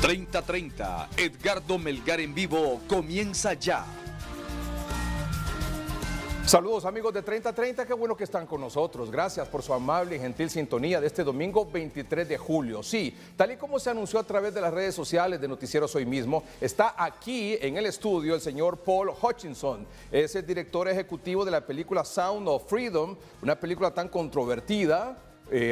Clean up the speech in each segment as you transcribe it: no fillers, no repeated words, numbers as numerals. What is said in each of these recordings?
3030, Edgardo Melgar en vivo, comienza ya. Saludos amigos de 3030, qué bueno que están con nosotros. Gracias por su amable y gentil sintonía de este domingo 23 de julio. Sí, tal y como se anunció a través de las redes sociales de Noticieros Hoy Mismo, está aquí en el estudio el señor Paul Hutchinson. Es el director ejecutivo de la película Sound of Freedom, una película tan controvertida.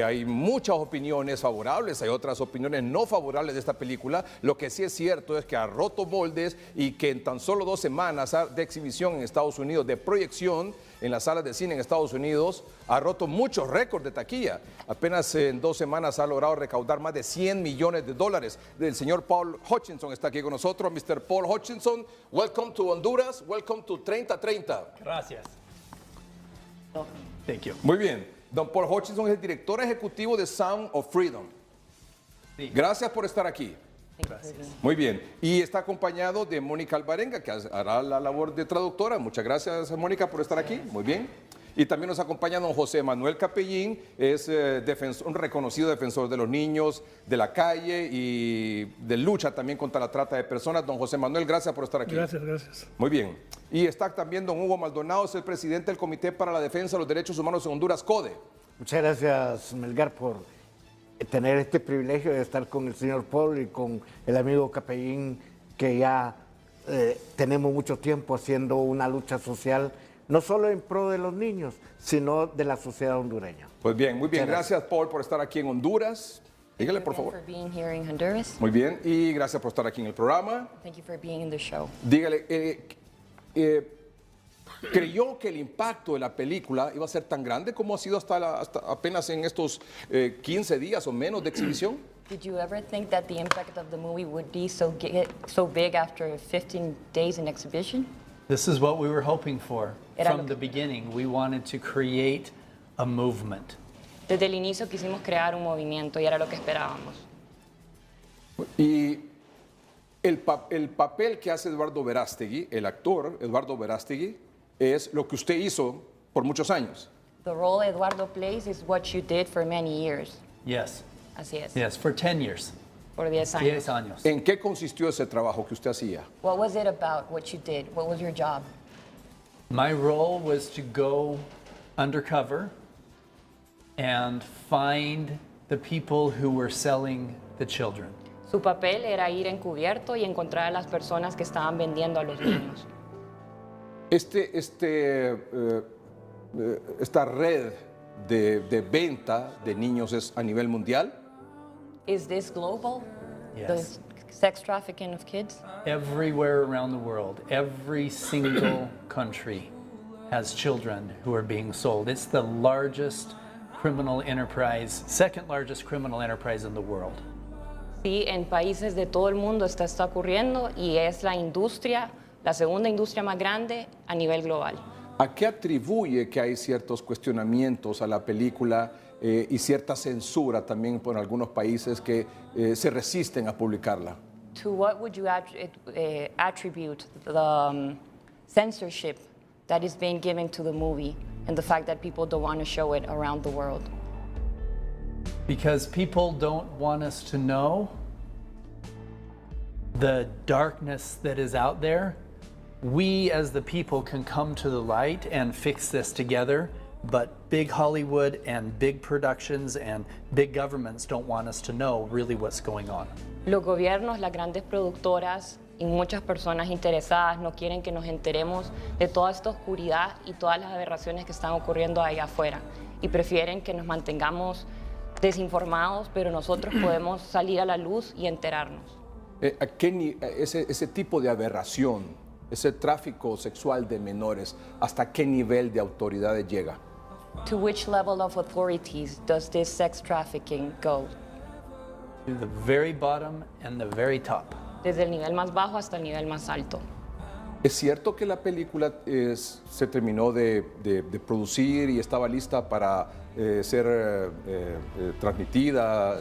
Hay muchas opiniones favorables, hay otras opiniones no favorables de esta película. Lo que sí es cierto es que ha roto moldes y que en tan solo 2 semanas de exhibición en Estados Unidos, de proyección en las salas de cine en Estados Unidos, ha roto muchos récords de taquilla. Apenas en 2 semanas ha logrado recaudar más de $100 millones. El señor Paul Hutchinson está aquí con nosotros. Mr. Paul Hutchinson, welcome to Honduras, welcome to 3030. Gracias. Thank you. Muy bien. Don Paul Hutchinson es el director ejecutivo de Sound of Freedom. Sí. Gracias por estar aquí. Gracias. Muy bien. Y está acompañado de Mónica Alvarenga, que hará la labor de traductora. Muchas gracias, Mónica, por estar aquí. Muy bien. Y también nos acompaña don José Manuel Capellín, es un reconocido defensor de los niños, de la calle y de lucha también contra la trata de personas. Don José Manuel, gracias por estar aquí. Gracias, gracias. Muy bien. Y está también don Hugo Maldonado, es el presidente del Comité para la Defensa de los Derechos Humanos en Honduras, CODE. Muchas gracias, Melgar, por tener este privilegio de estar con el señor Paul y con el amigo Capellín, que ya tenemos mucho tiempo haciendo una lucha social, no solo en pro de los niños, sino de la sociedad hondureña. Pues bien, muy bien. Gracias, Paul, por estar aquí en Honduras. Dígale, por favor. Muy bien, y gracias por estar aquí en el programa. Dígale, ¿creyó que el impacto de la película iba a ser tan grande como ha sido hasta apenas en estos 15 días o menos de exhibición? Did you ever think that the impact of the movie would be so big after 15 days in exhibition? This is what we were hoping for from the beginning. We wanted to create a movement. Desde el inicio quisimos crear un movimiento y era lo que esperábamos. Y el papel que hace Eduardo Verástegui, el actor Eduardo Verástegui, es lo que usted hizo por muchos años. The role Eduardo plays is what you did for many years. Yes. Así es. Yes, for 10 years. Por 10 años. 10 años. ¿En qué consistió ese trabajo que usted hacía? What was it about, what you did? What was your job? My role was to go undercover and find the people who were selling the children. Su papel era ir encubierto y encontrar a las personas que estaban vendiendo a los niños. Esta red de venta de niños es a nivel mundial. Is this global? Yes. The sex trafficking of kids? Everywhere around the world, every single country has children who are being sold. It's the largest criminal enterprise, second largest criminal enterprise in the world. Sí, en países de todo el mundo está ocurriendo y es la industria, la segunda industria más grande a nivel global. ¿A qué atribuye que hay ciertos cuestionamientos a la película y cierta censura también por algunos países que se resisten a publicarla? To what would you attribute the censorship that is being given to the movie and the fact that people don't want to show it around the world? Because people don't want us to know the darkness that is out there. We as the people can come to the light and fix this together, but big Hollywood and big productions and big governments don't want us to know really what's going on. Los gobiernos, las grandes productoras y muchas personas interesadas no quieren que nos enteremos de toda esta oscuridad y todas las aberraciones que están ocurriendo allá afuera y prefieren que nos mantengamos desinformados, pero nosotros podemos salir a la luz y enterarnos. Ese tipo de aberración, ese tráfico sexual de menores, ¿hasta qué nivel de autoridades llega? To which level of authorities does this sex trafficking go? To the very bottom and the very top. Desde el nivel más bajo hasta el nivel más alto. ¿Es cierto que la película se terminó de producir y estaba lista para ser transmitida,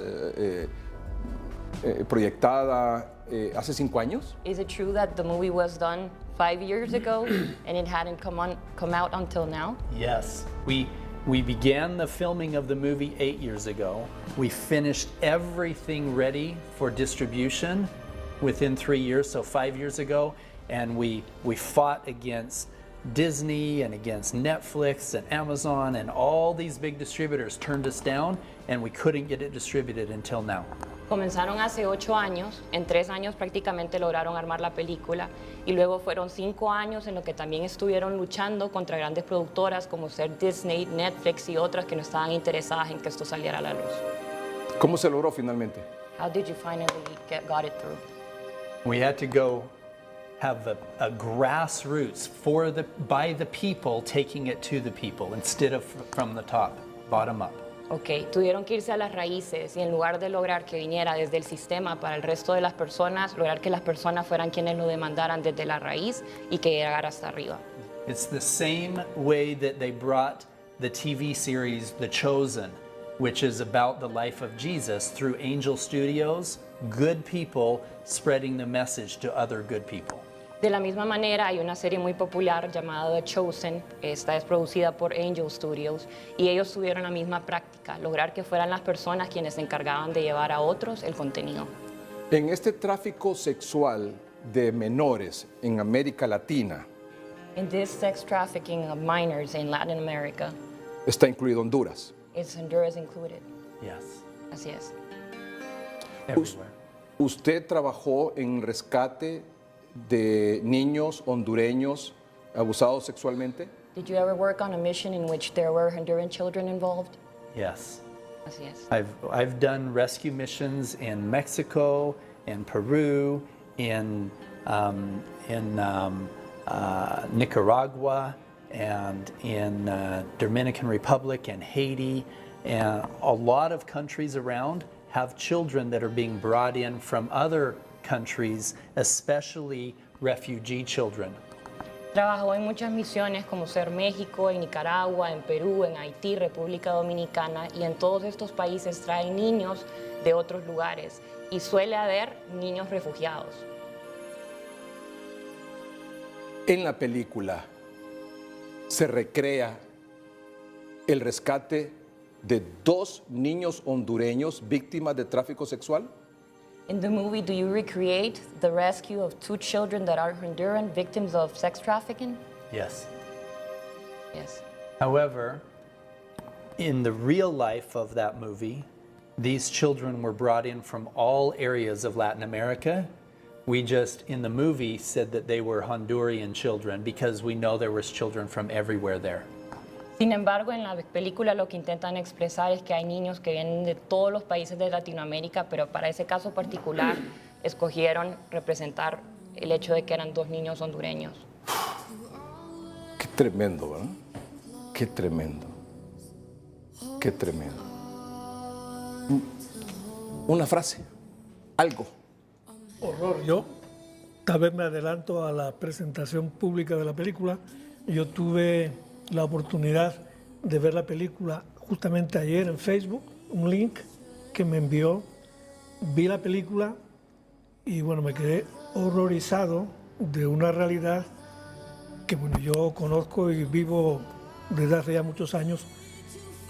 proyectada hace 5 años? Is it true that the movie was done 5 years ago and it hadn't come out until now? Yes, we We began the filming of the movie 8 years ago. We finished everything ready for distribution within 3 years, so 5 years ago, and we fought against Disney and against Netflix and Amazon, and all these big distributors turned us down, and we couldn't get it distributed until now. Comenzaron hace 8 años, en 3 años prácticamente lograron armar la película y luego fueron 5 años en los que también estuvieron luchando contra grandes productoras como ser Disney, Netflix y otras que no estaban interesadas en que esto saliera a la luz. ¿Cómo se logró finalmente? How did you finally got it through? We had to go have a grassroots by the people taking it to the people instead of from the top, bottom up. Ok, tuvieron que irse a las raíces y en lugar de lograr que viniera desde el sistema para el resto de las personas, lograr que las personas fueran quienes lo demandaran desde la raíz y que llegara hasta arriba. It's the same way that they brought the TV series The Chosen, which is about the life of Jesus, through Angel Studios, good people spreading the message to other good people. De la misma manera, hay una serie muy popular llamada The Chosen, esta es producida por Angel Studios, y ellos tuvieron la misma práctica, lograr que fueran las personas quienes se encargaban de llevar a otros el contenido. En este tráfico sexual de menores en América Latina, In this sex trafficking of minors in Latin America, está incluido Honduras. is Honduras included? Yes, Así es. everywhere. ¿Usted trabajó en rescate de niños hondureños abusados sexualmente? Did you ever work on a mission in which there were Honduran children involved? Yes. Así es. I've done rescue missions in Mexico, in Peru, in Nicaragua, and in Dominican Republic and Haiti, and a lot of countries around have children that are being brought in from other countries, especially refugee children. Trabajó en muchas misiones como ser México, en Nicaragua, en Perú, en Haití, República Dominicana, y en todos estos países traen niños de otros lugares y suele haber niños refugiados. En la película se recrea el rescate de 2 niños hondureños víctimas de tráfico sexual. In the movie, do you recreate the rescue of 2 children that are Honduran victims of sex trafficking? Yes. Yes. However, in the real life of that movie, these children were brought in from all areas of Latin America. We just, in the movie, said that they were Honduran children because we know there was children from everywhere there. Sin embargo, en la película lo que intentan expresar es que hay niños que vienen de todos los países de Latinoamérica, pero para ese caso particular escogieron representar el hecho de que eran 2 niños hondureños. Qué tremendo, ¿verdad? Qué tremendo. Qué tremendo. Una frase, algo. Horror. Yo tal vez me adelanto a la presentación pública de la película. Yo tuve la oportunidad de ver la película justamente ayer en Facebook, un link que me envió. Vi la película y bueno, me quedé horrorizado de una realidad que bueno, yo conozco y vivo desde hace ya muchos años,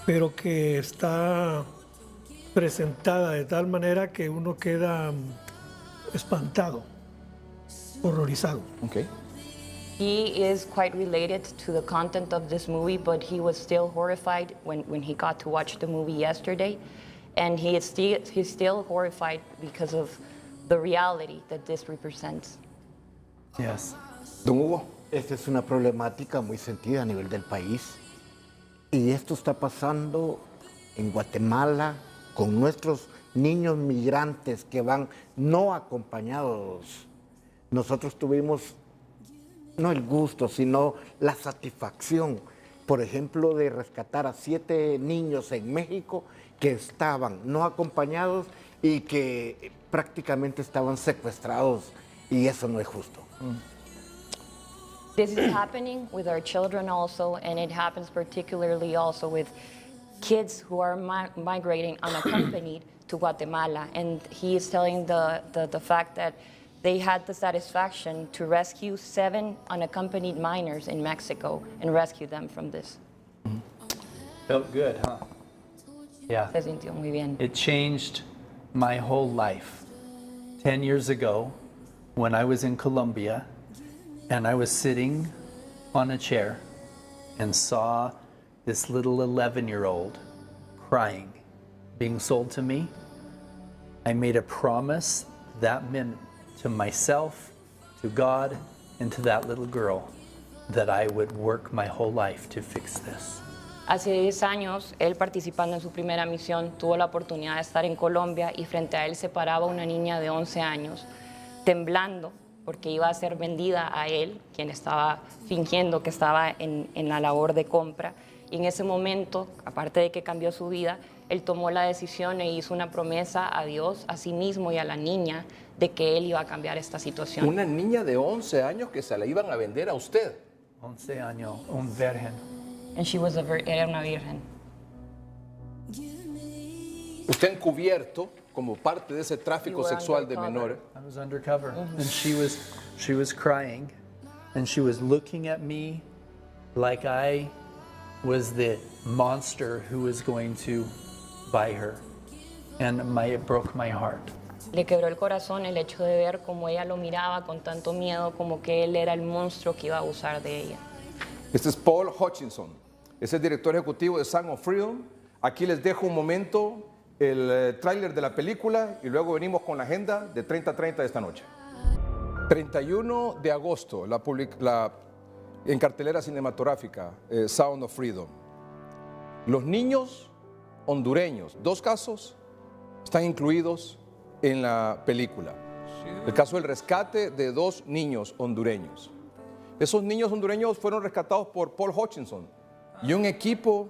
pero que está presentada de tal manera que uno queda espantado, horrorizado. Okay. He is quite related to the content of this movie, but he was still horrified when he got to watch the movie yesterday. And he's still horrified because of the reality that this represents. Yes. Don Hugo. Esta es una problemática muy sentida a nivel del país. Y esto está pasando en Guatemala con nuestros niños migrantes que van no acompañados. Nosotros tuvimos no el gusto, sino la satisfacción, por ejemplo, de rescatar a 7 niños en México que estaban no acompañados y que prácticamente estaban secuestrados, y eso no es justo. This is happening with our children also, and it happens particularly also with kids who are migrating unaccompanied to Guatemala. And he is telling the fact that they had the satisfaction to rescue 7 unaccompanied minors in Mexico and rescue them from this. Felt good, huh? Yeah. Se sintió muy bien. It changed my whole life. 10 years ago, when I was in Colombia, and I was sitting on a chair and saw this little 11-year-old crying, being sold to me, I made a promise that minute to myself, to God, and to that little girl that I would work my whole life to fix this. Hace 10 años, él participando en su primera misión, tuvo la oportunidad de estar en Colombia y frente a él se paraba una niña de 11 años, temblando porque iba a ser vendida a él, quien estaba fingiendo que estaba en la labor de compra. Y en ese momento, aparte de que cambió su vida, él tomó la decisión e hizo una promesa a Dios, a sí mismo y a la niña, de que él iba a cambiar esta situación. Una niña de 11 años que se la iban a vender a usted. 11 años, un virgen. And she was era una virgen. Usted encubierto como parte de ese tráfico sexual de menores. I was undercover, and she was crying, and she was looking at me like I was the monster who was going to buy her, and it broke my heart. Le quebró el corazón el hecho de ver cómo ella lo miraba con tanto miedo, como que él era el monstruo que iba a abusar de ella. Este es Paul Hutchinson, es el director ejecutivo de Sound of Freedom. Aquí les dejo un momento el tráiler de la película y luego venimos con la agenda de 30-30 de esta noche. 31 de agosto, en cartelera cinematográfica, Sound of Freedom. Los niños hondureños, 2 casos, están incluidos en la película. El caso del rescate de 2 niños hondureños. Esos niños hondureños fueron rescatados por Paul Hutchinson y un equipo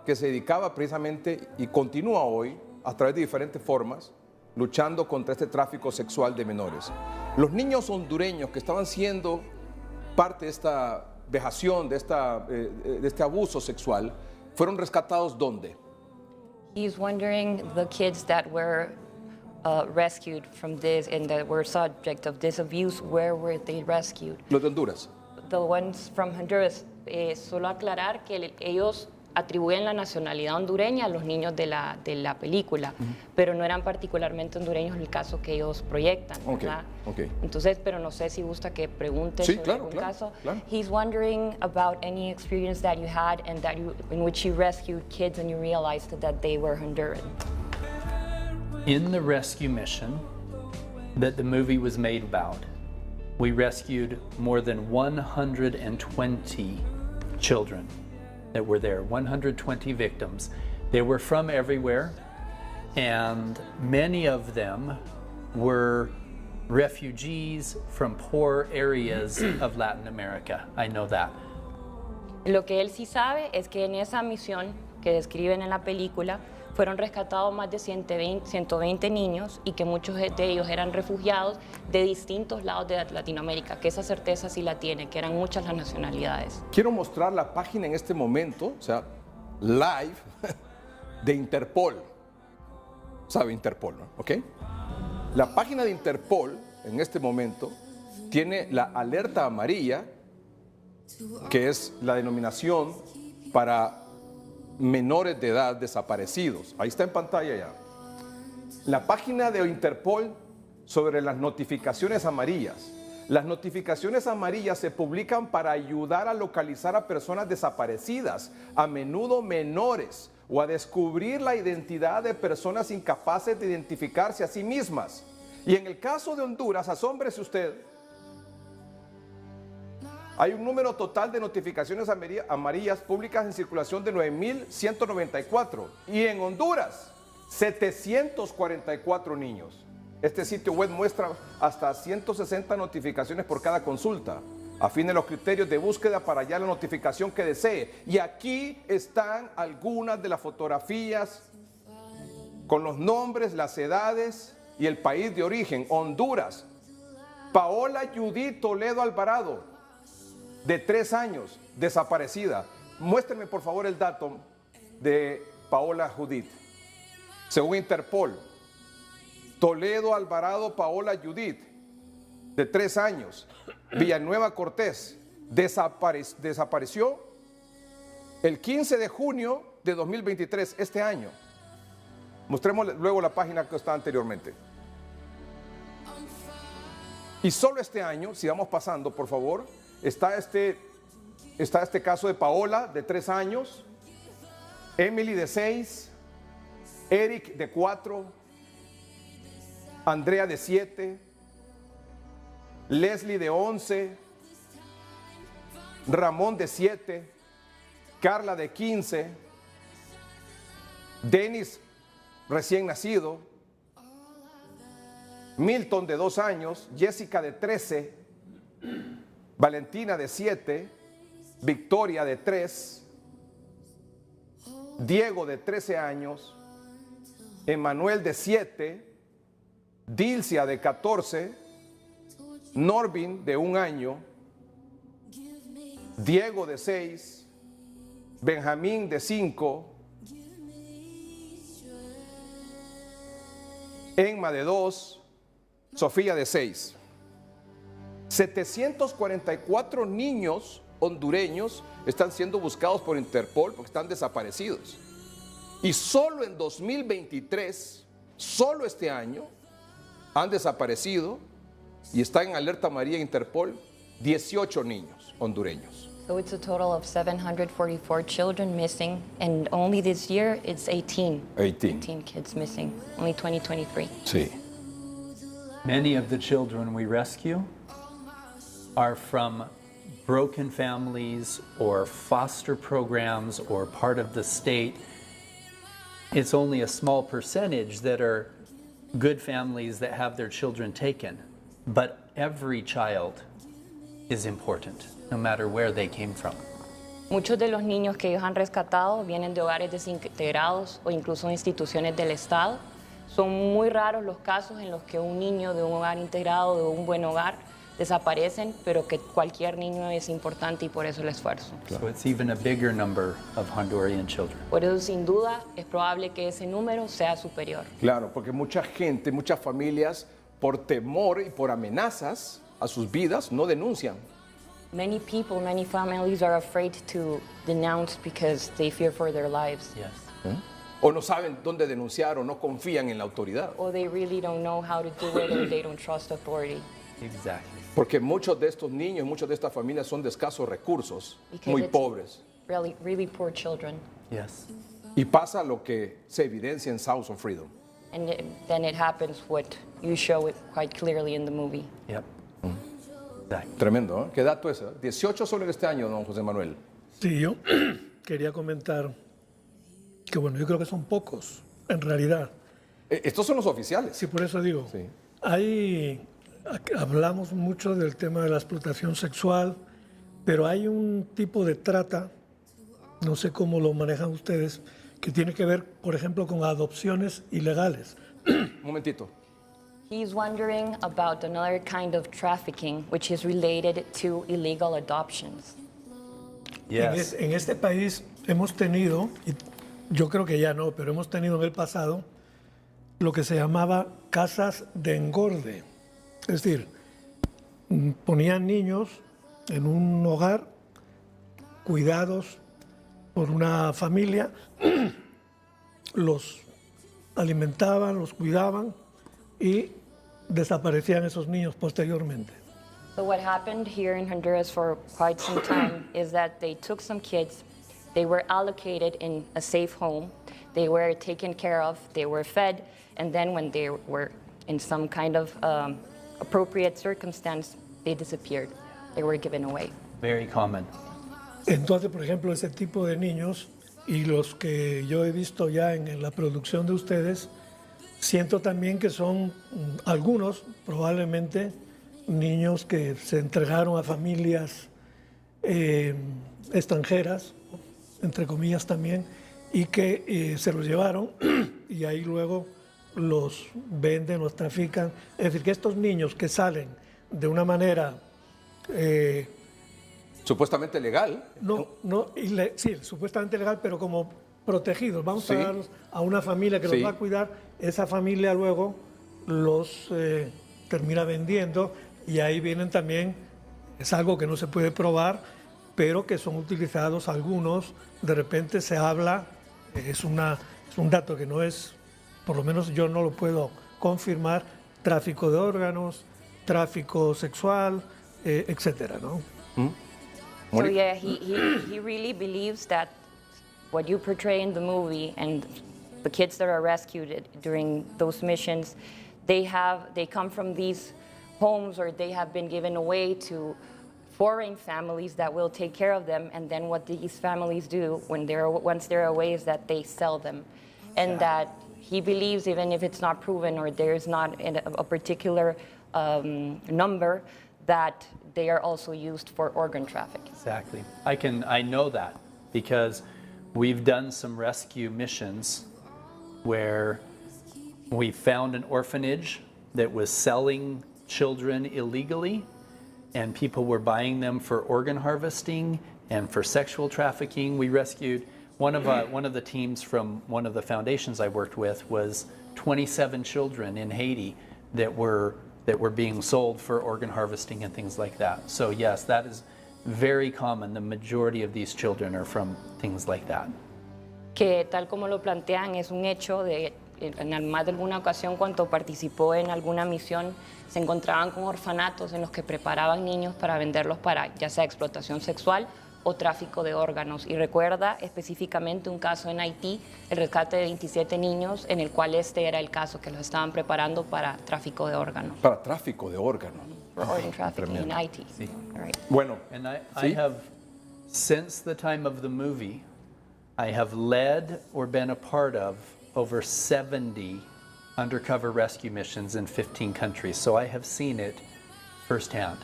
que se dedicaba precisamente y continúa hoy a través de diferentes formas luchando contra este tráfico sexual de menores. Los niños hondureños que estaban siendo parte de esta vejación, de este abuso sexual, fueron rescatados ¿dónde? He's wondering the kids that were rescued from this and that were subject of this abuse, where were they rescued? Los de Honduras. The ones from Honduras. Solo aclarar que ellos atribuyen la nacionalidad hondureña a los niños de la película, pero no eran particularmente hondureños en el caso que ellos proyectan, ¿verdad? Okay. Entonces, pero no sé si gusta que pregunte Sí, sobre claro, algún claro, caso. claro. He's wondering about any experience that you had and in which you rescued kids and you realized that they were Honduran. In the rescue mission that the movie was made about, we rescued more than 120 children that were there, 120 victims. They were from everywhere, and many of them were refugees from poor areas of Latin America. I know that. Lo que él sí sabe es que en esa misión que describen en la película fueron rescatados más de 120 niños y que muchos de ellos eran refugiados de distintos lados de Latinoamérica, que esa certeza sí la tiene, que eran muchas las nacionalidades. Quiero mostrar la página en este momento, o sea, live, de Interpol. ¿Sabe Interpol, no? ¿Ok? La página de Interpol, en este momento, tiene la alerta amarilla, que es la denominación para menores de edad desaparecidos. Ahí está en pantalla ya. La página de Interpol sobre las notificaciones amarillas. Las notificaciones amarillas se publican para ayudar a localizar a personas desaparecidas, a menudo menores, o a descubrir la identidad de personas incapaces de identificarse a sí mismas. Y en el caso de Honduras, asómbrese usted, hay un número total de notificaciones amarillas públicas en circulación de 9.194 y en Honduras 744 niños. Este sitio web muestra hasta 160 notificaciones por cada consulta. Afine los criterios de búsqueda para hallar la notificación que desee. Y aquí están algunas de las fotografías con los nombres, las edades y el país de origen. Honduras, Paola Judith Toledo Alvarado, de 3 años, desaparecida. Muéstrenme por favor el dato de Paola Judith. Según Interpol, Toledo Alvarado Paola Judith, de 3 años, Villanueva Cortés, desapareció el 15 de junio de 2023, este año. Mostremos luego la página que está anteriormente. Y solo este año, si vamos pasando, por favor, está este caso de Paola, de 3 años, Emily, de 6, Eric, de 4, Andrea, de 7, Leslie, de 11, Ramón, de 7, Carla, de 15, Denis, recién nacido, Milton, de 2 años, Jessica, de 13, Valentina, de 7, Victoria, de 3, Diego, de 13 años, Emanuel, de 7, Dilcia, de 14, Norvin, de 1 año, Diego, de 6, Benjamín, de 5, Emma, de 2, Sofía, de 6. 744 niños hondureños están siendo buscados por Interpol porque están desaparecidos. Y solo en 2023, solo este año, han desaparecido y están en alerta amarilla Interpol 18 niños hondureños. So it's a total of 744 children missing, and only this year it's 18 kids missing, only 2023. Sí. Many of the children we rescue are from broken families or foster programs or part of the state. It's only a small percentage that are good families that have their children taken, but every child is important, no matter where they came from. Muchos de los niños que ellos han rescatado vienen de hogares desintegrados o incluso instituciones del Estado. Son muy raros los casos en los que un niño de un hogar integrado, de un buen hogar, desaparecen, pero que cualquier niño es importante y por eso el esfuerzo. So it's even a bigger number of Honduran children. Por eso, sin duda, es probable que ese número sea superior. Claro, porque mucha gente, muchas familias, por temor y por amenazas a sus vidas, no denuncian. Many people, many families are afraid to denounce because they fear for their lives. Yes. O no saben dónde denunciar o no confían en la autoridad. Or they really don't know how to do it, or they don't trust authority. Exactly. Porque muchos de estos niños, muchas de estas familias son de escasos recursos, Because muy it's pobres. Really, really poor children. Yes. Y pasa lo que se evidencia en Sounds of Freedom. And then it happens what you show it quite clearly in the movie. Yep. Exactly. Tremendo, ¿eh? ¿Qué dato es? 18 solo en este año, don José Manuel. Sí, yo quería comentar que, bueno, yo creo que son pocos, en realidad. Estos son los oficiales. Sí, por eso digo, Sí. hablamos mucho del tema de la explotación sexual, pero hay un tipo de trata, no sé cómo lo manejan ustedes, que tiene que ver, por ejemplo, con adopciones ilegales. Un momentito. He's wondering about another kind of trafficking, which is related to illegal adoptions. Yes. En este país hemos tenido, y yo creo que ya no, pero hemos tenido en el pasado lo que se llamaba casas de engorde. Es decir, ponían niños en un hogar, cuidados por una familia, los alimentaban, los cuidaban y desaparecían esos niños posteriormente. So what happened here in Honduras for quite some time is that they took some kids, they were allocated in a safe home, they were taken care of, they were fed, and then when they were in some kind of appropriate circumstance, they disappeared. They were given away. Very common. Entonces, por ejemplo, ese tipo de niños y los que yo he visto ya en la producción de ustedes, siento también que son algunos, probablemente, niños que se entregaron a familias extranjeras, entre comillas también, y que se los llevaron y ahí luego los venden, los trafican. Es decir, que estos niños que salen de una manera... Supuestamente legal. Sí, supuestamente legal, pero como protegidos. Vamos Sí. a darlos a una familia que Sí. los va a cuidar. Esa familia luego los termina vendiendo y ahí vienen también, es algo que no se puede probar, pero que son utilizados algunos. De repente se habla es un dato que no es, por lo menos yo no lo puedo confirmar, tráfico de órganos, tráfico sexual, etcétera, ¿no? So yeah, he really believes that what you portray in the movie and the kids that are rescued during those missions, they come from these homes, or they have been given away to foreign families that will take care of them, and then what these families do once they're away is that they sell them. And that he believes, even if it's not proven or there's not a particular number, that they are also used for organ trafficking. Exactly. I know that because we've done some rescue missions where we found an orphanage that was selling children illegally, and people were buying them for organ harvesting and for sexual trafficking. We rescued one of the teams from one of the foundations I worked with was 27 children in Haiti that were being sold for organ harvesting and things like that. So yes, that is very common. The majority of these children are from things like that. Que tal como lo plantean es un hecho de en más de alguna ocasión cuando participó en alguna misión se encontraban con orfanatos en los que preparaban niños para venderlos para ya sea explotación sexual o tráfico de órganos. Y recuerda específicamente un caso en Haití, el rescate de 27 niños, en el cual este era el caso, que los estaban preparando para tráfico de órganos. Para tráfico de órganos. For organ trafficking in Haití. Sí. Right. Bueno, And I have, since the time of the movie, I have led or been a part of over 70 undercover rescue missions in 15 countries. So I have seen it firsthand.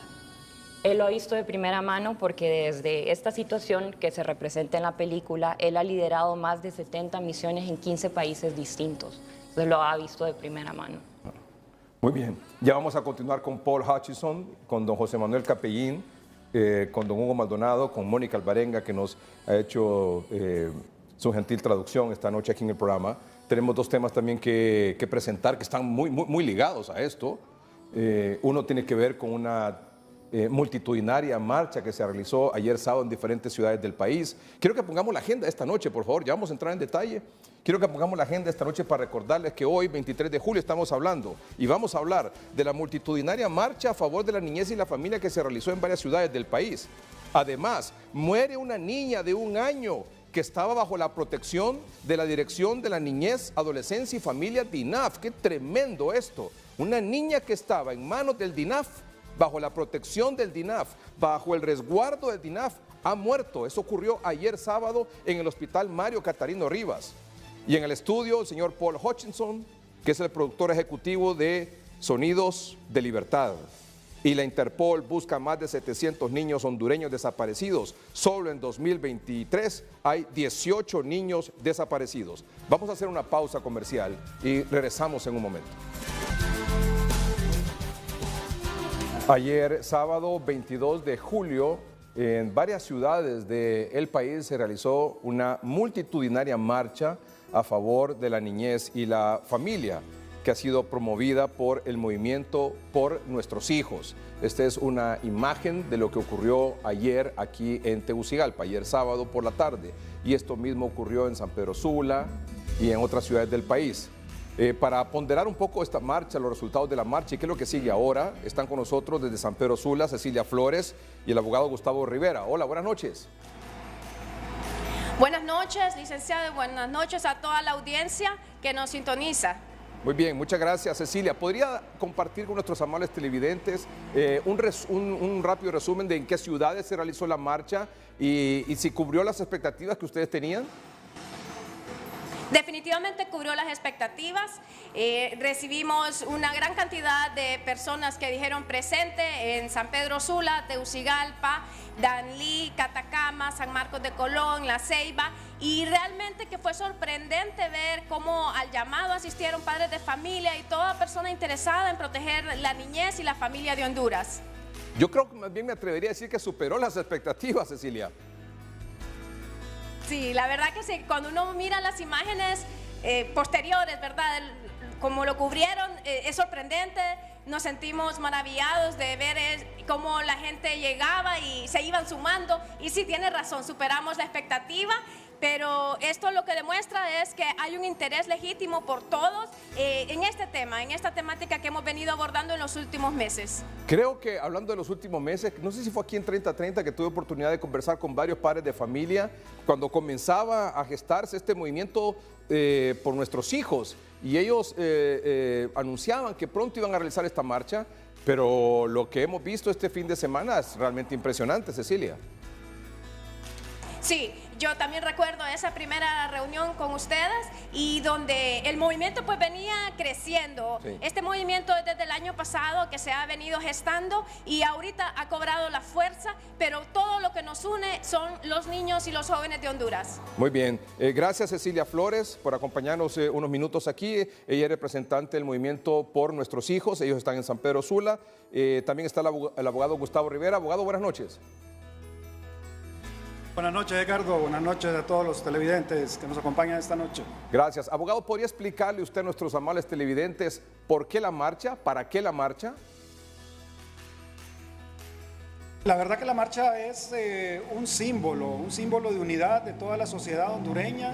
Él lo ha visto de primera mano porque desde esta situación que se representa en la película, él ha liderado más de 70 misiones en 15 países distintos. Entonces lo ha visto de primera mano. muy bien. Ya vamos a continuar con Paul Hutchinson, con don José Manuel Capellín, con don Hugo Maldonado, con Mónica Alvarenga, que nos ha hecho su gentil traducción esta noche aquí en el programa. Tenemos dos temas también que presentar que están muy ligados a esto. Uno tiene que ver con una multitudinaria marcha que se realizó ayer sábado en diferentes ciudades del país. Quiero que pongamos la agenda esta noche, por favor, ya vamos a entrar en detalle. Quiero que pongamos la agenda esta noche para recordarles que hoy, 23 de julio, estamos hablando y vamos a hablar de la multitudinaria marcha a favor de la niñez y la familia que se realizó en varias ciudades del país. Además, muere una niña de 1 año que estaba bajo la protección de la Dirección de la Niñez, Adolescencia y Familia DINAF. ¡Qué tremendo esto! Una niña que estaba en manos del DINAF, bajo la protección del DINAF, bajo el resguardo del DINAF, ha muerto. Eso ocurrió ayer sábado en el Hospital Mario Catarino Rivas. Y en el estudio, el señor Paul Hutchinson, que es el productor ejecutivo de Sonidos de Libertad. Y la Interpol busca más de 700 niños hondureños desaparecidos. Solo en 2023 hay 18 niños desaparecidos. Vamos a hacer una pausa comercial y regresamos en un momento. Ayer, sábado 22 de julio, en varias ciudades del país se realizó una multitudinaria marcha a favor de la niñez y la familia, que ha sido promovida por el movimiento Por Nuestros Hijos. Esta es una imagen de lo que ocurrió ayer aquí en Tegucigalpa, ayer sábado por la tarde. Y esto mismo ocurrió en San Pedro Sula y en otras ciudades del país. Para ponderar un poco esta marcha, los resultados de la marcha y qué es lo que sigue ahora, están con nosotros desde San Pedro Sula Cecilia Flores y el abogado Gustavo Rivera. Hola, buenas noches. Buenas noches, licenciado, y buenas noches a toda la audiencia que nos sintoniza. Muy bien, muchas gracias, Cecilia. ¿Podría compartir con nuestros amables televidentes un rápido resumen de en qué ciudades se realizó la marcha y si cubrió las expectativas que ustedes tenían? Definitivamente cubrió las expectativas. Recibimos una gran cantidad de personas que dijeron presente en San Pedro Sula, Tegucigalpa, Danlí, Catacama, San Marcos de Colón, La Ceiba, y realmente que fue sorprendente ver cómo al llamado asistieron padres de familia y toda persona interesada en proteger la niñez y la familia de Honduras. Yo creo que más bien me atrevería a decir que superó las expectativas, Cecilia. Sí, la verdad que sí, cuando uno mira las imágenes posteriores, ¿verdad? Como lo cubrieron, es sorprendente, nos sentimos maravillados de ver cómo la gente llegaba y se iban sumando, y sí, tiene razón, superamos la expectativa, pero esto lo que demuestra es que hay un interés legítimo por todos en este tema, en esta temática que hemos venido abordando en los últimos meses. Creo que hablando de los últimos meses, no sé si fue aquí en 3030 que tuve oportunidad de conversar con varios padres de familia cuando comenzaba a gestarse este movimiento por nuestros hijos, y ellos anunciaban que pronto iban a realizar esta marcha, pero lo que hemos visto este fin de semana es realmente impresionante, Cecilia. Sí, yo también recuerdo esa primera reunión con ustedes y donde el movimiento pues venía creciendo. Sí. Este movimiento es desde el año pasado que se ha venido gestando y ahorita ha cobrado la fuerza, pero todo lo que nos une son los niños y los jóvenes de Honduras. Muy bien, gracias Cecilia Flores por acompañarnos unos minutos aquí. Ella es representante del movimiento por nuestros hijos, ellos están en San Pedro Sula. También está el abogado Gustavo Rivera. Abogado, buenas noches. Buenas noches, Edgardo. Buenas noches a todos los televidentes que nos acompañan esta noche. Gracias. Abogado, ¿podría explicarle usted a nuestros amables televidentes por qué la marcha? ¿Para qué la marcha? La verdad que la marcha es un símbolo de unidad de toda la sociedad hondureña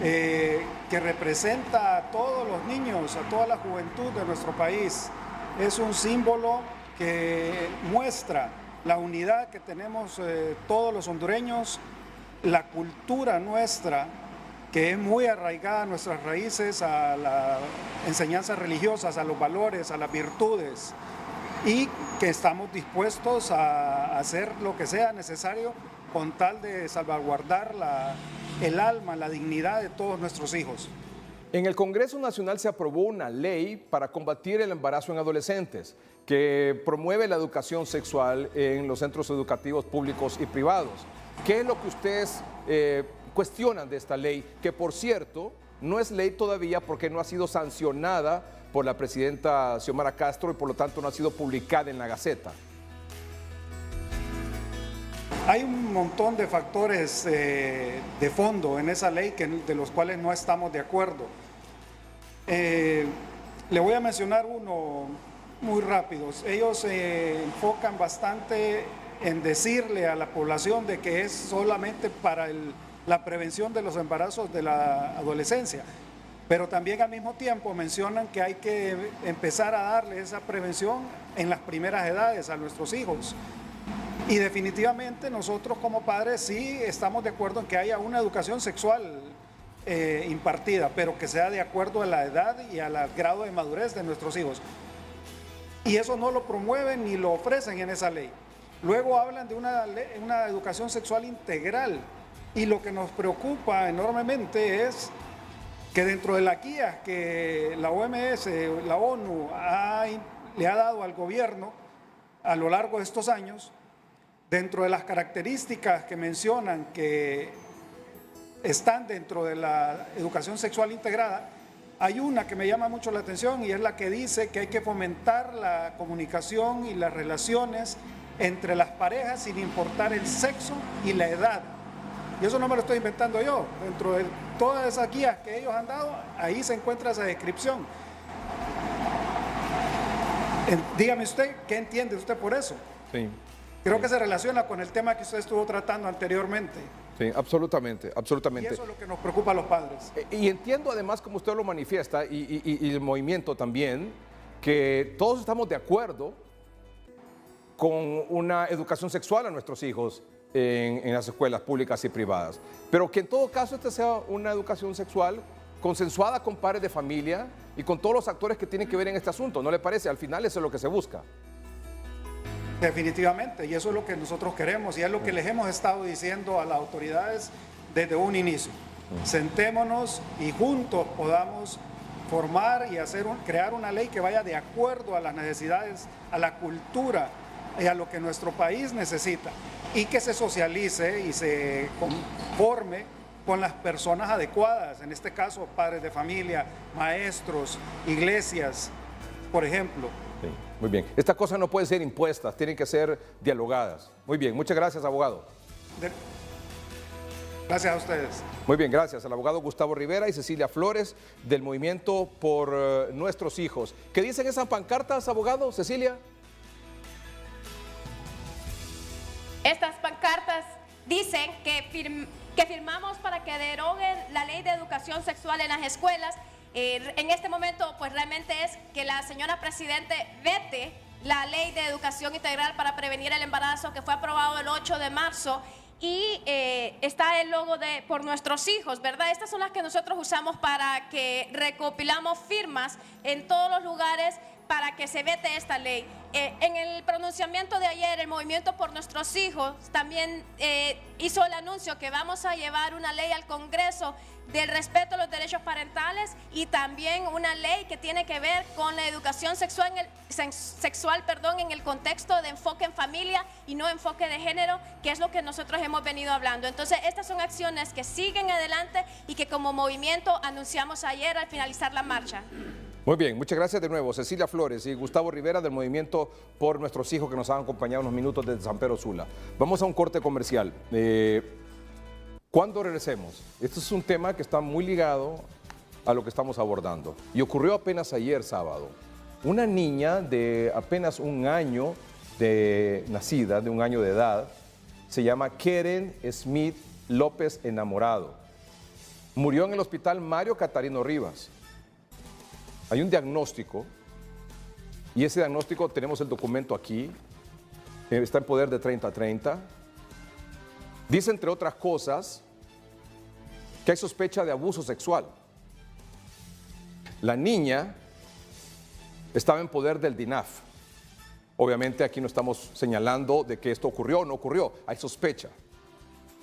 que representa a todos los niños, a toda la juventud de nuestro país. Es un símbolo que muestra la unidad que tenemos todos los hondureños, la cultura nuestra, que es muy arraigada a nuestras raíces, a las enseñanzas religiosas, a los valores, a las virtudes, y que estamos dispuestos a hacer lo que sea necesario con tal de salvaguardar el alma, la dignidad de todos nuestros hijos. En el Congreso Nacional se aprobó una ley para combatir el embarazo en adolescentes que promueve la educación sexual en los centros educativos públicos y privados. ¿Qué es lo que ustedes cuestionan de esta ley? Que por cierto, no es ley todavía porque no ha sido sancionada por la presidenta Xiomara Castro y por lo tanto no ha sido publicada en la Gaceta. Hay un montón de factores de fondo en esa ley de los cuales no estamos de acuerdo. Le voy a mencionar uno muy rápido. Ellos se enfocan bastante en decirle a la población de que es solamente para la prevención de los embarazos de la adolescencia, pero también al mismo tiempo mencionan que hay que empezar a darle esa prevención en las primeras edades a nuestros hijos. Y definitivamente nosotros como padres sí estamos de acuerdo en que haya una educación sexual impartida, pero que sea de acuerdo a la edad y al grado de madurez de nuestros hijos. Y eso no lo promueven ni lo ofrecen en esa ley. Luego hablan de una educación sexual integral, y lo que nos preocupa enormemente es que dentro de la guía que la OMS, la ONU, le ha dado al gobierno a lo largo de estos años, dentro de las características que mencionan que están dentro de la educación sexual integrada, hay una que me llama mucho la atención y es la que dice que hay que fomentar la comunicación y las relaciones entre las parejas sin importar el sexo y la edad. Y eso no me lo estoy inventando yo. Dentro de todas esas guías que ellos han dado, ahí se encuentra esa descripción. Dígame usted, ¿qué entiende usted por eso? Sí. Creo que se relaciona con el tema que usted estuvo tratando anteriormente. Sí, absolutamente, absolutamente. Y eso es lo que nos preocupa a los padres. Y entiendo además, como usted lo manifiesta, y el movimiento también, que todos estamos de acuerdo con una educación sexual a nuestros hijos en las escuelas públicas y privadas. Pero que en todo caso esta sea una educación sexual consensuada con padres de familia y con todos los actores que tienen que ver en este asunto. ¿No le parece? Al final eso es lo que se busca. Definitivamente, y eso es lo que nosotros queremos y es lo que les hemos estado diciendo a las autoridades desde un inicio. Sentémonos y juntos podamos formar y crear una ley que vaya de acuerdo a las necesidades, a la cultura y a lo que nuestro país necesita, y que se socialice y se conforme con las personas adecuadas, en este caso padres de familia, maestros, iglesias, por ejemplo. Sí, muy bien. Estas cosas no pueden ser impuestas, tienen que ser dialogadas. Muy bien, muchas gracias, abogado. Gracias a ustedes. Muy bien, gracias al abogado Gustavo Rivera y Cecilia Flores del Movimiento por Nuestros Hijos. ¿Qué dicen esas pancartas, abogado? Cecilia. Estas pancartas dicen que que firmamos para que deroguen la ley de educación sexual en las escuelas. En este momento, pues realmente es que la señora Presidente vete la ley de educación integral para prevenir el embarazo que fue aprobado el 8 de marzo y está el logo de Por Nuestros Hijos, ¿verdad? Estas son las que nosotros usamos para que recopilamos firmas en todos los lugares para que se vete esta ley. En el pronunciamiento de ayer, el Movimiento Por Nuestros Hijos también hizo el anuncio que vamos a llevar una ley al Congreso del respeto a los derechos parentales y también una ley que tiene que ver con la educación sexual, en el contexto de enfoque en familia y no enfoque de género, que es lo que nosotros hemos venido hablando. Entonces, estas son acciones que siguen adelante y que como movimiento anunciamos ayer al finalizar la marcha. Muy bien, muchas gracias de nuevo, Cecilia Flores y Gustavo Rivera del Movimiento Por Nuestros Hijos que nos han acompañado unos minutos desde San Pedro Sula. Vamos a un corte comercial. Cuando regresemos, esto es un tema que está muy ligado a lo que estamos abordando y ocurrió apenas ayer sábado. Una niña de apenas un año de nacida, de un año de edad, se llama Keren Smith López Enamorado. Murió en el hospital Mario Catarino Rivas. Hay un diagnóstico y ese diagnóstico tenemos el documento aquí, está en poder de 3030. Dice, entre otras cosas, que hay sospecha de abuso sexual. La niña estaba en poder del DINAF. Obviamente aquí no estamos señalando de que esto ocurrió o no ocurrió, hay sospecha.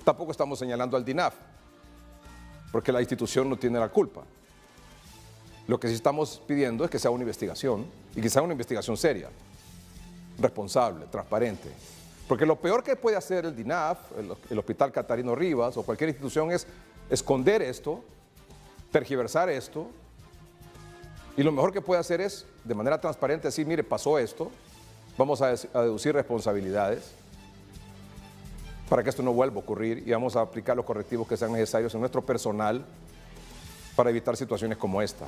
Tampoco estamos señalando al DINAF, porque la institución no tiene la culpa. Lo que sí estamos pidiendo es que sea una investigación y que sea una investigación seria, responsable, transparente. Porque lo peor que puede hacer el DINAF, el Hospital Catarino Rivas o cualquier institución es esconder esto, tergiversar esto. Y lo mejor que puede hacer es, de manera transparente, decir, mire, pasó esto, vamos a deducir responsabilidades para que esto no vuelva a ocurrir y vamos a aplicar los correctivos que sean necesarios en nuestro personal para evitar situaciones como esta.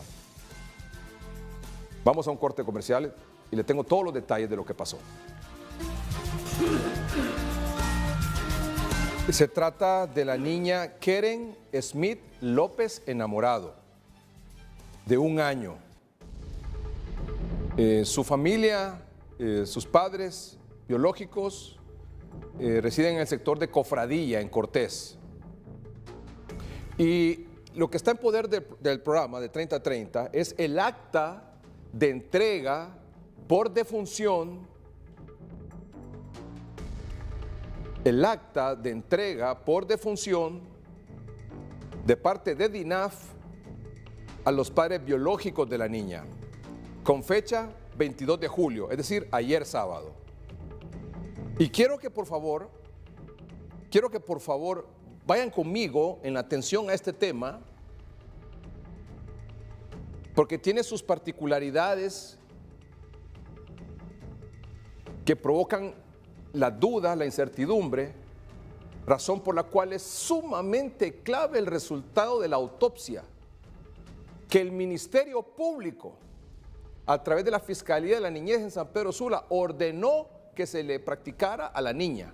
Vamos a un corte comercial y le tengo todos los detalles de lo que pasó. Se trata de la niña Keren Smith López Enamorado, de un año. Su familia, sus padres biológicos residen en el sector de Cofradilla, en Cortés. Y lo que está en poder del programa de 3030 es el acta de entrega por defunción, el acta de entrega por defunción de parte de DINAF a los padres biológicos de la niña, con fecha 22 de julio, es decir, ayer sábado. Y quiero que por favor vayan conmigo en la atención a este tema, porque tiene sus particularidades que provocan la duda, la incertidumbre, razón por la cual es sumamente clave el resultado de la autopsia que el Ministerio Público, a través de la Fiscalía de la Niñez en San Pedro Sula, ordenó que se le practicara a la niña.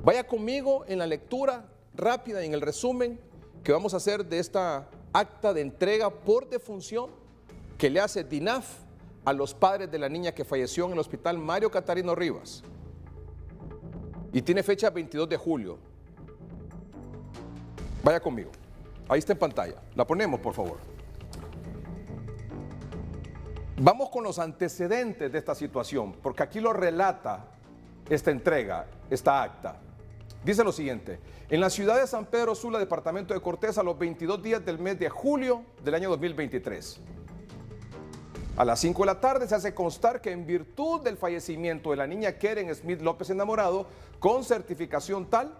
Vaya conmigo en la lectura rápida y en el resumen que vamos a hacer de esta acta de entrega por defunción que le hace DINAF a los padres de la niña que falleció en el hospital Mario Catarino Rivas. Y tiene fecha 22 de julio. Vaya conmigo. Ahí está en pantalla. La ponemos, por favor. Vamos con los antecedentes de esta situación, porque aquí lo relata esta entrega, esta acta. Dice lo siguiente: en la ciudad de San Pedro Sula, departamento de Cortés, a los 22 días del mes de julio del año 2023. A las 5 de la tarde se hace constar que en virtud del fallecimiento de la niña Keren Smith López Enamorado, con certificación tal,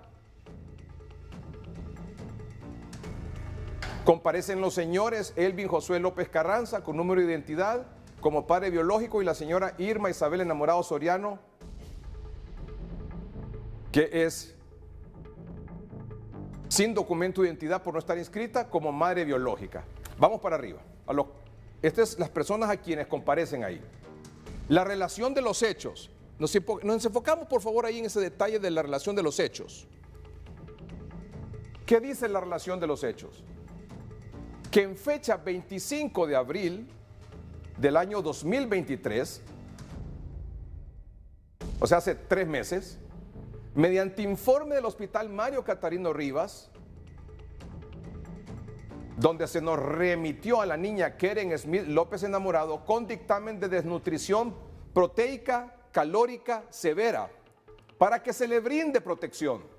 comparecen los señores Elvin Josué López Carranza, con número de identidad, como padre biológico, y la señora Irma Isabel Enamorado Soriano, que es sin documento de identidad por no estar inscrita, como madre biológica. Vamos para arriba. Estas son las personas a quienes comparecen ahí. La relación de los hechos. Nos enfocamos, por favor, ahí en ese detalle de la relación de los hechos. ¿Qué dice la relación de los hechos? Que en fecha 25 de abril del año 2023, o sea, hace 3 meses, mediante informe del Hospital Mario Catarino Rivas, donde se nos remitió a la niña Keren Smith López Enamorado con dictamen de desnutrición proteica calórica severa para que se le brinde protección.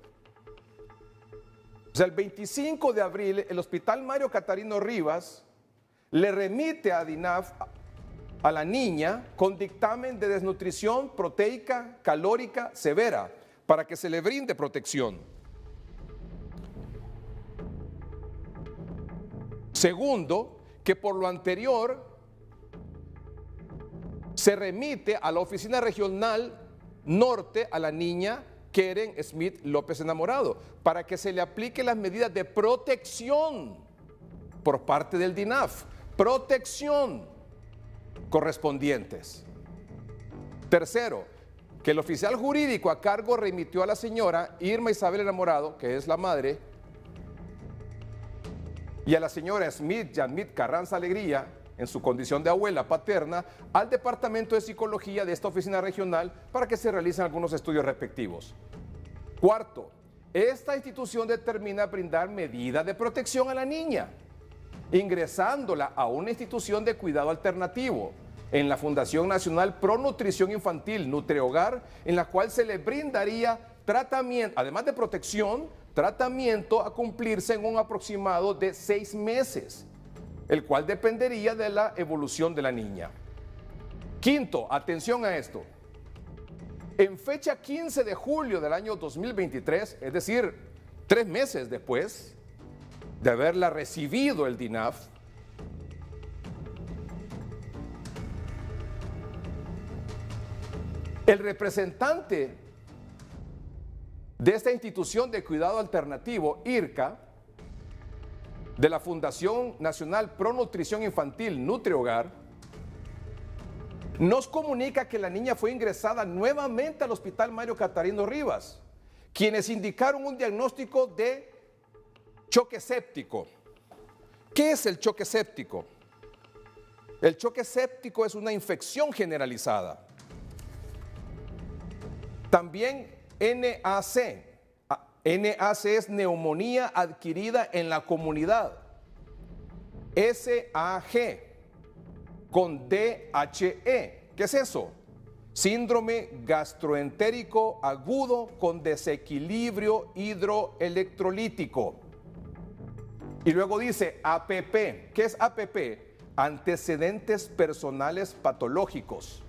O sea, el 25 de abril el Hospital Mario Catarino Rivas le remite a DINAF a la niña con dictamen de desnutrición proteica calórica severa para que se le brinde protección. Segundo, que por lo anterior se remite a la Oficina Regional Norte a la niña Keren Smith López Enamorado para que se le aplique las medidas de protección por parte del DINAF, protección correspondientes. Tercero, que el oficial jurídico a cargo remitió a la señora Irma Isabel Enamorado, que es la madre, y a la señora Smith Yanmit Carranza Alegría, en su condición de abuela paterna, al Departamento de Psicología de esta oficina regional para que se realicen algunos estudios respectivos. Cuarto, esta institución determina brindar medidas de protección a la niña, ingresándola a una institución de cuidado alternativo en la Fundación Nacional Pro Nutrición Infantil Nutrihogar, en la cual se le brindaría tratamiento, además de protección, tratamiento a cumplirse en un aproximado de 6 meses, el cual dependería de la evolución de la niña. Quinto, atención a esto. En fecha 15 de julio del año 2023, es decir, 3 meses después de haberla recibido el DINAF, el representante de esta institución de cuidado alternativo, IRCA, de la Fundación Nacional Pro Nutrición Infantil Nutrihogar, nos comunica que la niña fue ingresada nuevamente al Hospital Mario Catarino Rivas, quienes indicaron un diagnóstico de choque séptico. ¿Qué es el choque séptico? El choque séptico es una infección generalizada. También NAC. NAC es neumonía adquirida en la comunidad. SAG con DHE. ¿Qué es eso? Síndrome gastroentérico agudo con desequilibrio hidroelectrolítico. Y luego dice APP. ¿Qué es APP? Antecedentes personales patológicos.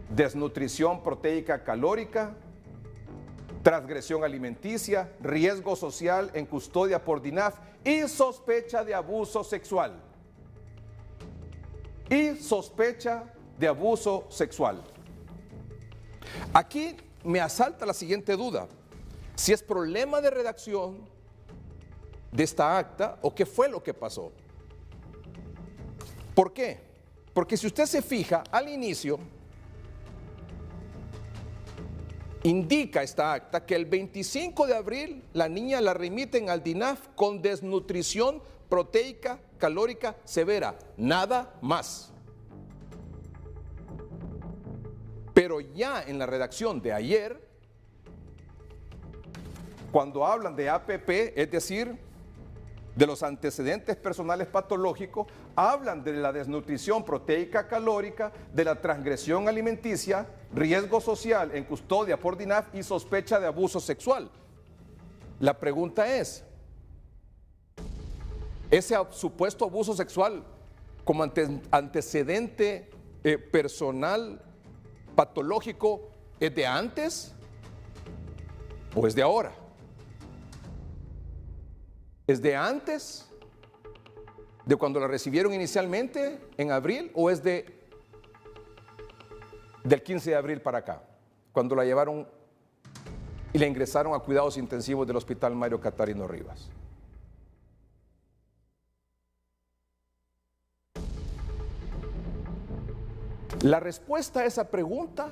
Desnutrición proteica calórica, transgresión alimenticia, riesgo social en custodia por DINAF y sospecha de abuso sexual. Aquí me asalta la siguiente duda: si es problema de redacción de esta acta o qué fue lo que pasó. ¿Por qué? Porque si usted se fija al inicio, indica esta acta que el 25 de abril la niña la remiten al DINAF con desnutrición proteica calórica severa, nada más. Pero ya en la redacción de ayer, cuando hablan de APP, es decir, de los antecedentes personales patológicos, hablan de la desnutrición proteica calórica, de la transgresión alimenticia, riesgo social en custodia por DINAF y sospecha de abuso sexual. La pregunta es, ¿ese supuesto abuso sexual como antecedente personal patológico es de antes o es de ahora? ¿Es de antes, de cuando la recibieron inicialmente en abril, o es del 15 de abril para acá, cuando la llevaron y la ingresaron a cuidados intensivos del Hospital Mario Catarino Rivas? La respuesta a esa pregunta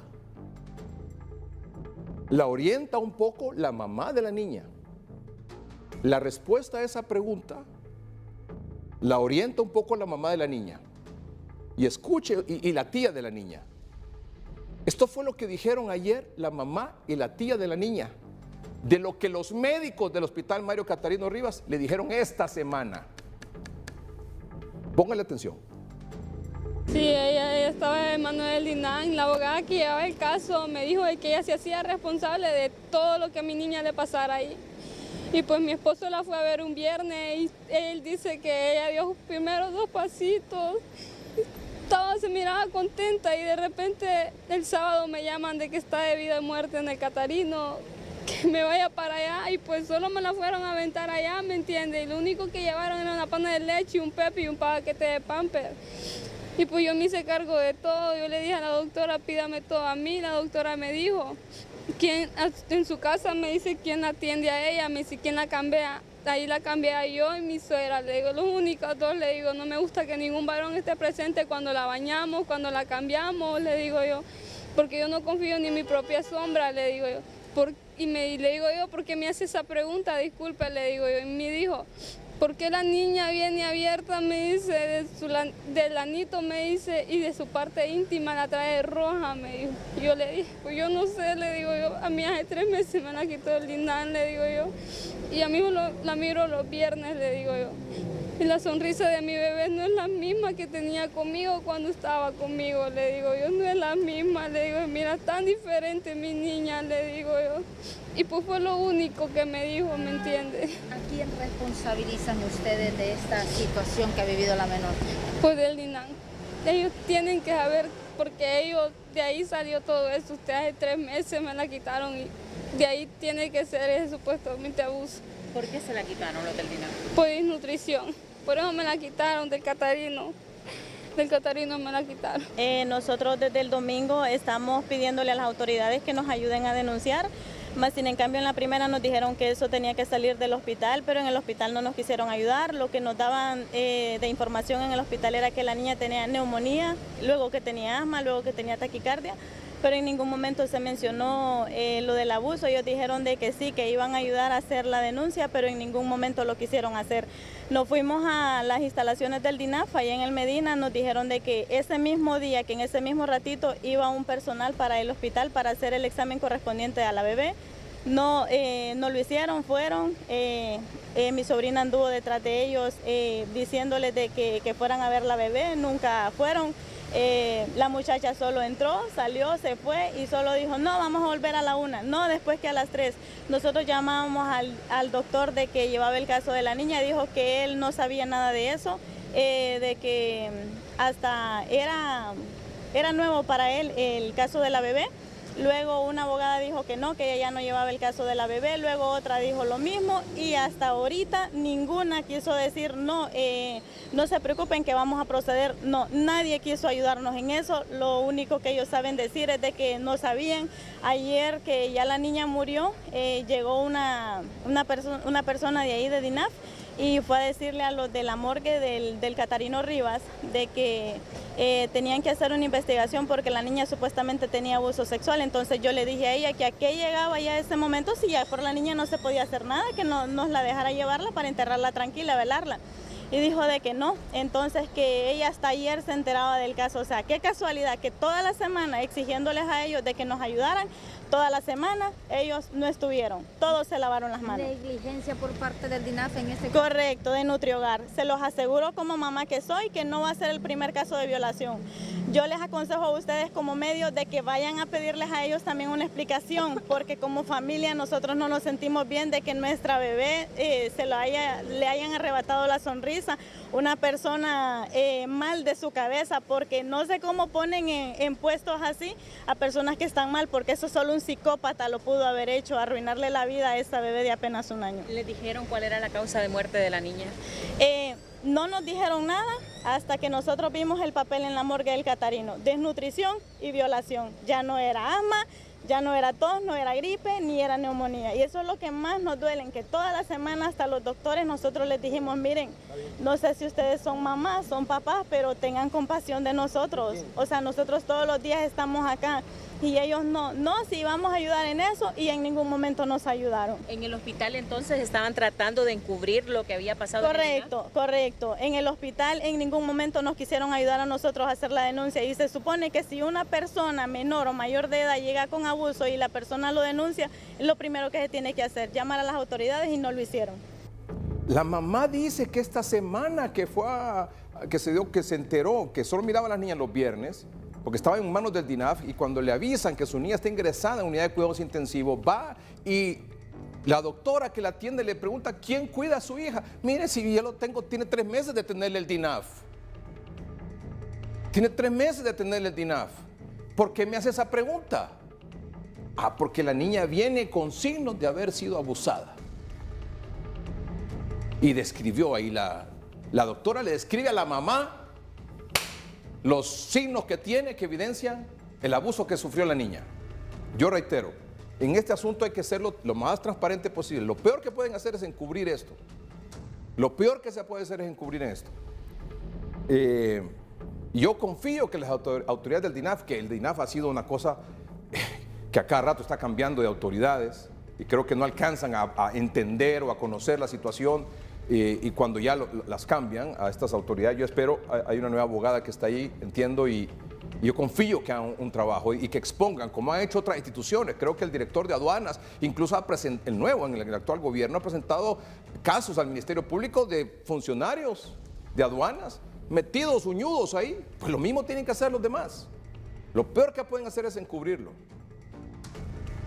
la orienta un poco la mamá de la niña. La respuesta a esa pregunta la orienta un poco la mamá de la niña y escuche, y la tía de la niña. Esto fue lo que dijeron ayer la mamá y la tía de la niña, de lo que los médicos del Hospital Mario Catarino Rivas le dijeron esta semana. Póngale atención. Sí, ella estaba en manos del DINAN. La abogada que llevaba el caso me dijo que ella se hacía responsable de todo lo que a mi niña le pasara ahí. Y pues mi esposo la fue a ver un viernes y él dice que ella dio sus primeros 2 pasitos. Se miraba contenta y de repente el sábado me llaman de que está de vida y muerte en el Catarino, que me vaya para allá y pues solo me la fueron a aventar allá, ¿me entiende? Y lo único que llevaron era una pana de leche, un pepe y un paquete de pamper. Y pues yo me hice cargo de todo, yo le dije a la doctora, pídame todo a mí, la doctora me dijo, ¿quién en su casa? Me dice, ¿quién la atiende a ella? Me dice, ¿quién la cambia? Ahí la cambié a yo y mi suegra, le digo, los únicos 2, le digo, no me gusta que ningún varón esté presente cuando la bañamos, cuando la cambiamos, le digo yo, porque yo no confío ni en mi propia sombra, le digo yo. Le digo yo, ¿por qué me hace esa pregunta? Disculpe, le digo yo, y me dijo, ¿por qué la niña viene abierta? Me dice, del anito, me dice, y de su parte íntima la trae roja, me dijo. Yo le dije, pues yo no sé, le digo yo, a mí hace 3 meses me la quitó el DINAN, le digo yo. Y a mí la miro los viernes, le digo yo. Y la sonrisa de mi bebé no es la misma que tenía conmigo cuando estaba conmigo, le digo yo. No es la misma, le digo, mira, tan diferente mi niña, le digo yo. Y pues fue lo único que me dijo, ¿me entiende? ¿A quién responsabilizan ustedes de esta situación que ha vivido la menor? Pues del DINAN. Ellos tienen que saber, porque ellos, de ahí salió todo eso. Usted hace 3 meses me la quitaron y de ahí tiene que ser ese supuestamente abuso. ¿Por qué se la quitaron los del DINAN? Por desnutrición. Por eso me la quitaron del Catarino. Del Catarino me la quitaron. Nosotros desde el domingo estamos pidiéndole a las autoridades que nos ayuden a denunciar. Más sin en cambio en la primera nos dijeron que eso tenía que salir del hospital, pero en el hospital no nos quisieron ayudar. Lo que nos daban de información en el hospital era que la niña tenía neumonía, luego que tenía asma, luego que tenía taquicardia, pero en ningún momento se mencionó lo del abuso. Ellos dijeron de que sí, que iban a ayudar a hacer la denuncia, pero en ningún momento lo quisieron hacer. Nos fuimos a las instalaciones del DINAF, allá en el Medina, nos dijeron de que ese mismo día, que en ese mismo ratito iba un personal para el hospital para hacer el examen correspondiente a la bebé. No lo hicieron, fueron. Mi sobrina anduvo detrás de ellos diciéndoles de que fueran a ver la bebé, nunca fueron. La muchacha solo entró, salió, se fue y solo dijo, no, vamos a volver a la 1, no, después que a las 3. Nosotros llamamos al doctor de que llevaba el caso de la niña, dijo que él no sabía nada de eso, de que hasta era nuevo para él el caso de la bebé. Luego una abogada dijo que no, que ella ya no llevaba el caso de la bebé, luego otra dijo lo mismo y hasta ahorita ninguna quiso decir no, no se preocupen que vamos a proceder. No, nadie quiso ayudarnos en eso, lo único que ellos saben decir es de que no sabían. Ayer que ya la niña murió, llegó una persona de ahí de DINAF y fue a decirle a los de la morgue del Catarino Rivas de que tenían que hacer una investigación porque la niña supuestamente tenía abuso sexual. Entonces yo le dije a ella que a qué llegaba ya ese momento si ya por la niña no se podía hacer nada, que no nos la dejara llevarla para enterrarla tranquila, velarla. Y dijo de que no, entonces que ella hasta ayer se enteraba del caso. O sea, qué casualidad que toda la semana exigiéndoles a ellos de que nos ayudaran, toda la semana ellos no estuvieron, todos se lavaron las manos. ¿Negligencia por parte del DINAF en este caso? Correcto, de Nutrihogar. Se los aseguro como mamá que soy que no va a ser el primer caso de violación. Yo les aconsejo a ustedes como medios de que vayan a pedirles a ellos también una explicación, porque como familia nosotros no nos sentimos bien de que nuestra bebé le hayan arrebatado la sonrisa, una persona mal de su cabeza, porque no sé cómo ponen en puestos así a personas que están mal, porque eso solo un psicópata lo pudo haber hecho, arruinarle la vida a esa bebé de apenas 1 año. ¿Les dijeron cuál era la causa de muerte de la niña? No nos dijeron nada hasta que nosotros vimos el papel en la morgue del Catarino. Desnutrición y violación. Ya no era asma, ya no era tos, no era gripe, ni era neumonía. Y eso es lo que más nos duele, que toda la semana hasta los doctores nosotros les dijimos, miren, no sé si ustedes son mamás, son papás, pero tengan compasión de nosotros. O sea, nosotros todos los días estamos acá y ellos no, sí vamos a ayudar en eso y en ningún momento nos ayudaron. En el hospital entonces estaban tratando de encubrir lo que había pasado. Correcto, correcto. En el hospital en ningún momento nos quisieron ayudar a nosotros a hacer la denuncia y se supone que si una persona menor o mayor de edad llega con abuso y la persona lo denuncia, lo primero que se tiene que hacer, llamar a las autoridades y no lo hicieron. La mamá dice que esta semana que se enteró que solo miraba a las niñas los viernes, porque estaba en manos del DINAF, y cuando le avisan que su niña está ingresada en unidad de cuidados intensivos, va y la doctora que la atiende le pregunta quién cuida a su hija. Mire, si yo lo tengo, tiene 3 meses de tenerle el DINAF. Tiene 3 meses de tenerle el DINAF. ¿Por qué me hace esa pregunta? Ah, porque la niña viene con signos de haber sido abusada. Y describió ahí, la doctora le describe a la mamá los signos que tiene que evidencian el abuso que sufrió la niña. Yo reitero, en este asunto hay que ser lo más transparente posible. Lo peor que pueden hacer es encubrir esto. Lo peor que se puede hacer es encubrir esto. Yo confío que las autoridades del DINAF, que el DINAF ha sido una cosa que a cada rato está cambiando de autoridades, y creo que no alcanzan a entender o a conocer la situación, y cuando ya las cambian a estas autoridades, yo espero, hay una nueva abogada que está ahí, entiendo, y yo confío que hagan un trabajo y que expongan, como han hecho otras instituciones. Creo que el director de aduanas, incluso el nuevo, en el actual gobierno, ha presentado casos al Ministerio Público de funcionarios de aduanas metidos, uñudos ahí. Pues lo mismo tienen que hacer los demás. Lo peor que pueden hacer es encubrirlo,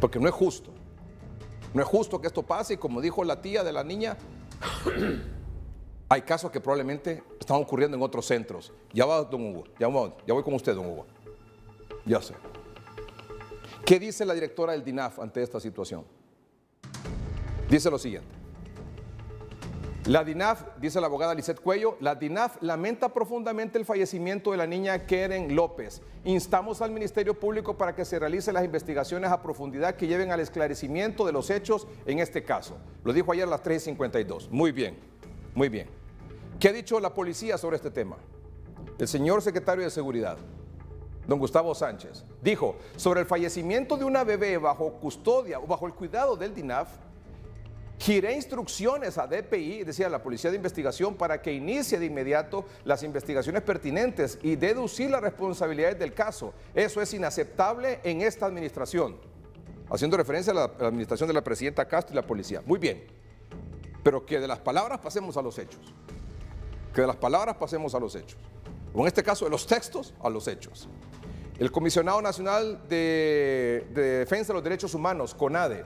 porque no es justo. No es justo que esto pase, y como dijo la tía de la niña, hay casos que probablemente están ocurriendo en otros centros. Ya va, don Hugo, ya voy con usted, don Hugo. Ya sé. ¿Qué dice la directora del DINAF ante esta situación? Dice lo siguiente. La DINAF, dice la abogada Lisette Cuello, la DINAF lamenta profundamente el fallecimiento de la niña Keren López. Instamos al Ministerio Público para que se realicen las investigaciones a profundidad que lleven al esclarecimiento de los hechos en este caso. Lo dijo ayer a las 3:52. Muy bien, muy bien. ¿Qué ha dicho la policía sobre este tema? El señor secretario de Seguridad, don Gustavo Sánchez, dijo sobre el fallecimiento de una bebé bajo custodia o bajo el cuidado del DINAF: giré instrucciones a DPI, decía la Policía de Investigación, para que inicie de inmediato las investigaciones pertinentes y deducir las responsabilidades del caso. Eso es inaceptable en esta administración. Haciendo referencia a la administración de la presidenta Castro y la policía. Muy bien, pero que de las palabras pasemos a los hechos. Que de las palabras pasemos a los hechos. O en este caso, de los textos a los hechos. El Comisionado Nacional de Defensa de los Derechos Humanos, CONADE,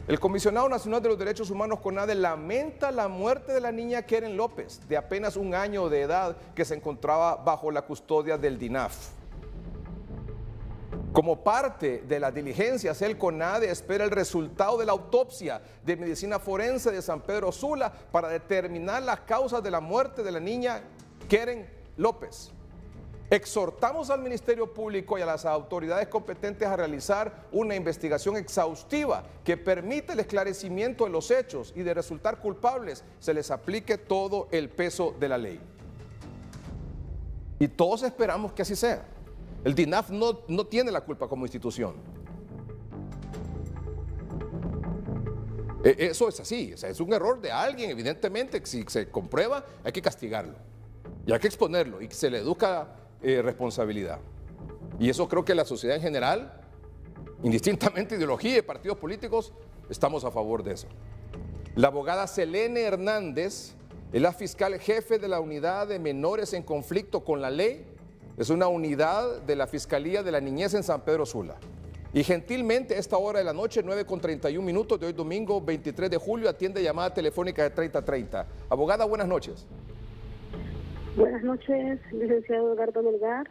el Comisionado Nacional de los Derechos Humanos, CONADE, lamenta la muerte de la niña Keren López, de apenas 1 año de edad, que se encontraba bajo la custodia del DINAF. Como parte de las diligencias, el CONADE espera el resultado de la autopsia de medicina forense de San Pedro Sula para determinar las causas de la muerte de la niña Keren López. Exhortamos al Ministerio Público y a las autoridades competentes a realizar una investigación exhaustiva que permita el esclarecimiento de los hechos, y de resultar culpables se les aplique todo el peso de la ley. Y todos esperamos que así sea. El DINAF no tiene la culpa como institución. Eso es así, o sea, es un error de alguien, evidentemente, que si se comprueba hay que castigarlo y hay que exponerlo, y se le educa responsabilidad. Y eso creo que la sociedad en general, indistintamente de ideología y partidos políticos, estamos a favor de eso. La abogada Selene Hernández es la fiscal jefe de la unidad de menores en conflicto con la ley. Es una unidad de la Fiscalía de la Niñez en San Pedro Sula. Y gentilmente a esta hora de la noche, 9:31 de hoy domingo 23 de julio, atiende llamada telefónica de 3030. Abogada, buenas noches. Buenas noches, licenciado Edgardo Melgar.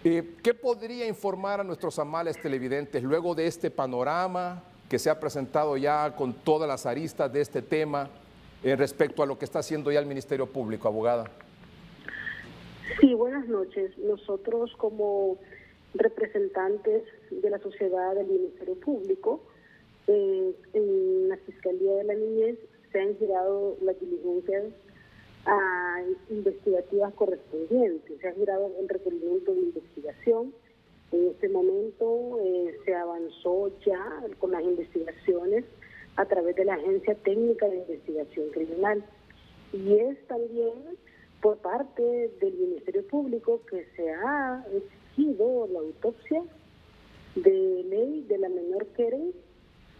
¿Qué podría informar a nuestros amables televidentes luego de este panorama que se ha presentado ya con todas las aristas de este tema respecto a lo que está haciendo ya el Ministerio Público, abogada? Sí, buenas noches. Nosotros, como representantes de la sociedad del Ministerio Público, en la Fiscalía de la Niñez se han girado las diligencias investigativas correspondientes. Se ha girado el requerimiento de investigación este momento se avanzó ya con las investigaciones a través de la Agencia Técnica de Investigación Criminal. Y es también por parte del Ministerio Público que se ha exigido la autopsia de ley de la menor Keren.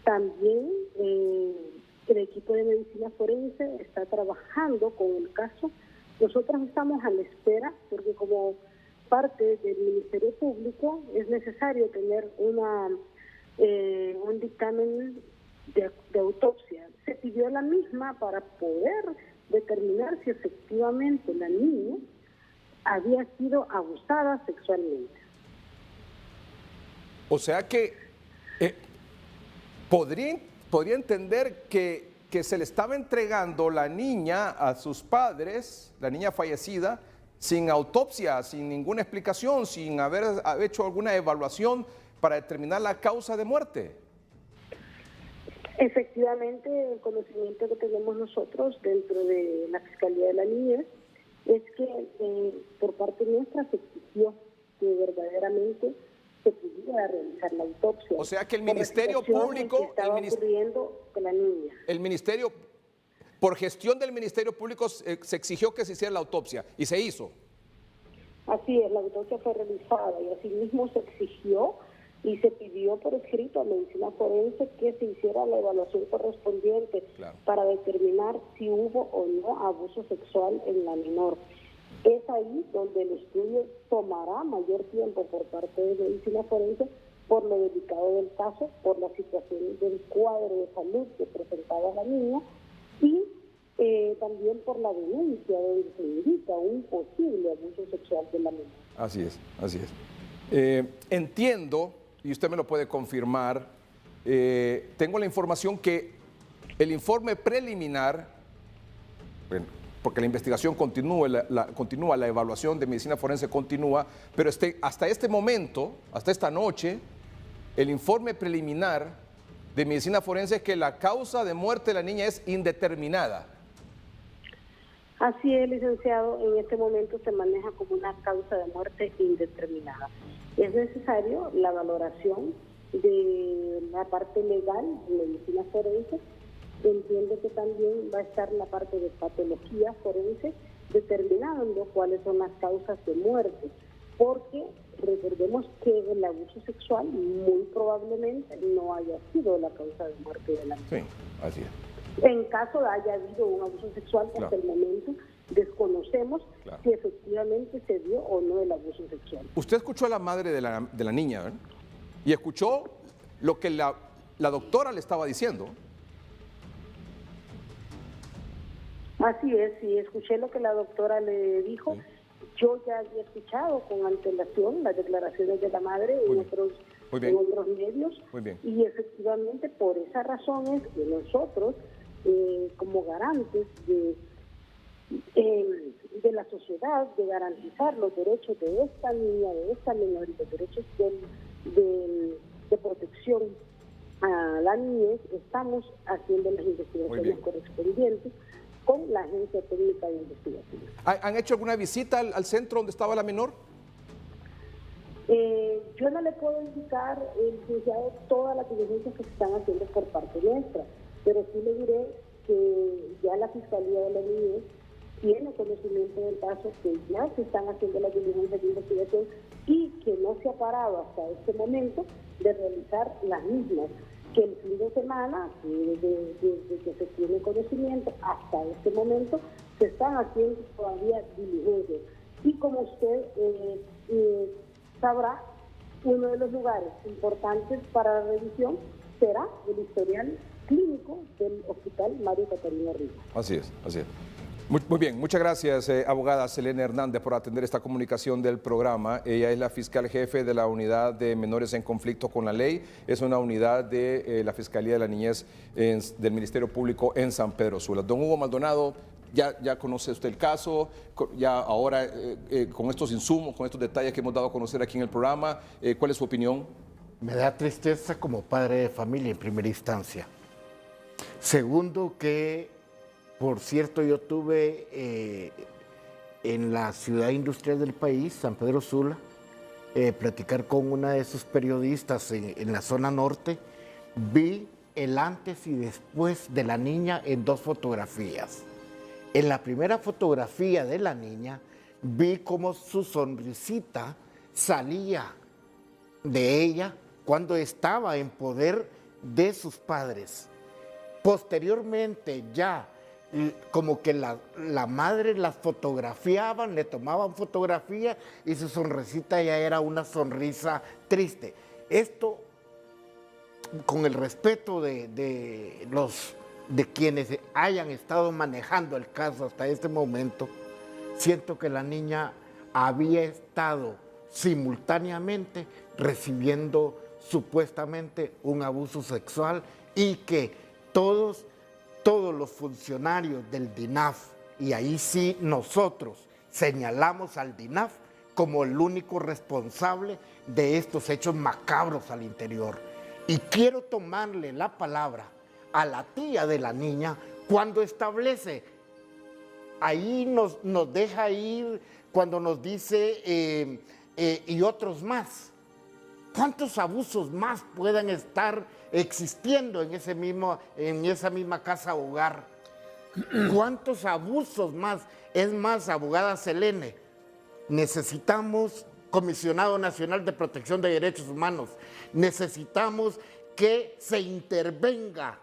También el equipo de medicina forense está trabajando con el caso. Nosotros estamos a la espera porque como parte del Ministerio Público es necesario tener un dictamen de autopsia. Se pidió la misma para poder determinar si efectivamente la niña había sido abusada sexualmente. O sea que podría entender que se le estaba entregando la niña a sus padres, la niña fallecida, sin autopsia, sin ninguna explicación, sin haber hecho alguna evaluación para determinar la causa de muerte. Efectivamente, el conocimiento que tenemos nosotros dentro de la Fiscalía de la Niñez es que por parte nuestra se exigió que verdaderamente se pudiera realizar la autopsia. O sea que el Ministerio Público, ocurriendo con la niña. El Ministerio, por gestión del Ministerio Público, se exigió que se hiciera la autopsia y se hizo. Así es, la autopsia fue realizada y asimismo se exigió y se pidió por escrito a Medicina Forense que se hiciera la evaluación correspondiente para determinar si hubo o no abuso sexual en la menor. Es ahí donde el estudio tomará mayor tiempo por parte de Medicina Forense por lo delicado del caso, por la situación del cuadro de salud que presentaba la niña y también por la denuncia donde se indica un posible abuso sexual de la menor. Así es, así es. Entiendo, y usted me lo puede confirmar, tengo la información que el informe preliminar, bueno, porque la investigación continúa, la evaluación de medicina forense continúa, pero hasta este momento, hasta esta noche, el informe preliminar de medicina forense es que la causa de muerte de la niña es indeterminada. Así es, licenciado, en este momento se maneja como una causa de muerte indeterminada. Es necesario la valoración de la parte legal de medicina forense. Entiendo que también va a estar la parte de patología forense determinando cuáles son las causas de muerte, porque recordemos que el abuso sexual muy probablemente no haya sido la causa de muerte de la mujer. Sí, así es. En caso de haya habido un abuso sexual, hasta el momento desconocemos si efectivamente se dio o no el abuso sexual. Usted escuchó a la madre de la niña, ¿verdad? Y escuchó lo que la doctora le estaba diciendo. Así es, sí, escuché lo que la doctora le dijo. Sí. Yo ya había escuchado con antelación las declaraciones de la madre en otros medios. Muy bien. Y efectivamente por esa razón es que nosotros, como garantes de la sociedad, de garantizar los derechos de esta niña, de esta menor y los derechos de protección a la niñez, estamos haciendo las investigaciones correspondientes con la Agencia Técnica de Investigación. ¿Han hecho alguna visita al centro donde estaba la menor? Yo no le puedo indicar, licenciado, todas las diligencias que se están haciendo por parte nuestra, pero sí le diré que ya la Fiscalía de la Niñez tiene conocimiento del caso, que ya se están haciendo las diligencias de investigación y que no se ha parado hasta este momento de realizar las mismas, que el fin de semana, desde que se tiene conocimiento hasta este momento, se están haciendo todavía diligencias. Y como usted sabrá, uno de los lugares importantes para la revisión será el historial clínico del Hospital Mario Catarina Rivas. Así es, así es. Muy bien, muchas gracias, abogada Selene Hernández, por atender esta comunicación del programa. Ella es la fiscal jefe de la Unidad de Menores en Conflicto con la Ley. Es una unidad de la Fiscalía de la Niñez del Ministerio Público en San Pedro Sula. Don Hugo Maldonado, ya conoce usted el caso, ya ahora con estos insumos, con estos detalles que hemos dado a conocer aquí en el programa, ¿cuál es su opinión? Me da tristeza como padre de familia en primera instancia. Segundo, que por cierto, yo tuve en la ciudad industrial del país, San Pedro Sula, platicar con una de sus periodistas en la zona norte, vi el antes y después de la niña en 2 fotografías. En la primera fotografía de la niña, vi cómo su sonrisita salía de ella cuando estaba en poder de sus padres. Posteriormente ya, como que la madre las fotografiaban, le tomaban fotografía y su sonrisita ya era una sonrisa triste. Esto, con el respeto de quienes hayan estado manejando el caso hasta este momento, siento que la niña había estado simultáneamente recibiendo supuestamente un abuso sexual y que todos los funcionarios del DINAF, y ahí sí nosotros señalamos al DINAF como el único responsable de estos hechos macabros al interior. Y quiero tomarle la palabra a la tía de la niña cuando establece, ahí nos deja ir, cuando nos dice y otros más. ¿Cuántos abusos más puedan estar existiendo en esa misma casa hogar? ¿Cuántos abusos más? Es más, abogada Selene, necesitamos Comisionado Nacional de Protección de Derechos Humanos, necesitamos que se intervenga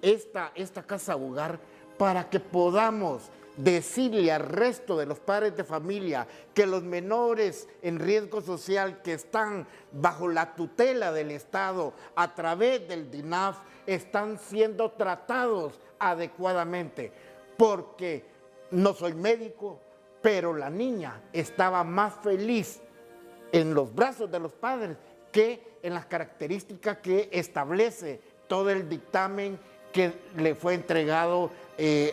esta casa hogar para que podamos decirle al resto de los padres de familia que los menores en riesgo social que están bajo la tutela del Estado a través del DINAF están siendo tratados adecuadamente, porque no soy médico, pero la niña estaba más feliz en los brazos de los padres que en las características que establece todo el dictamen que le fue entregado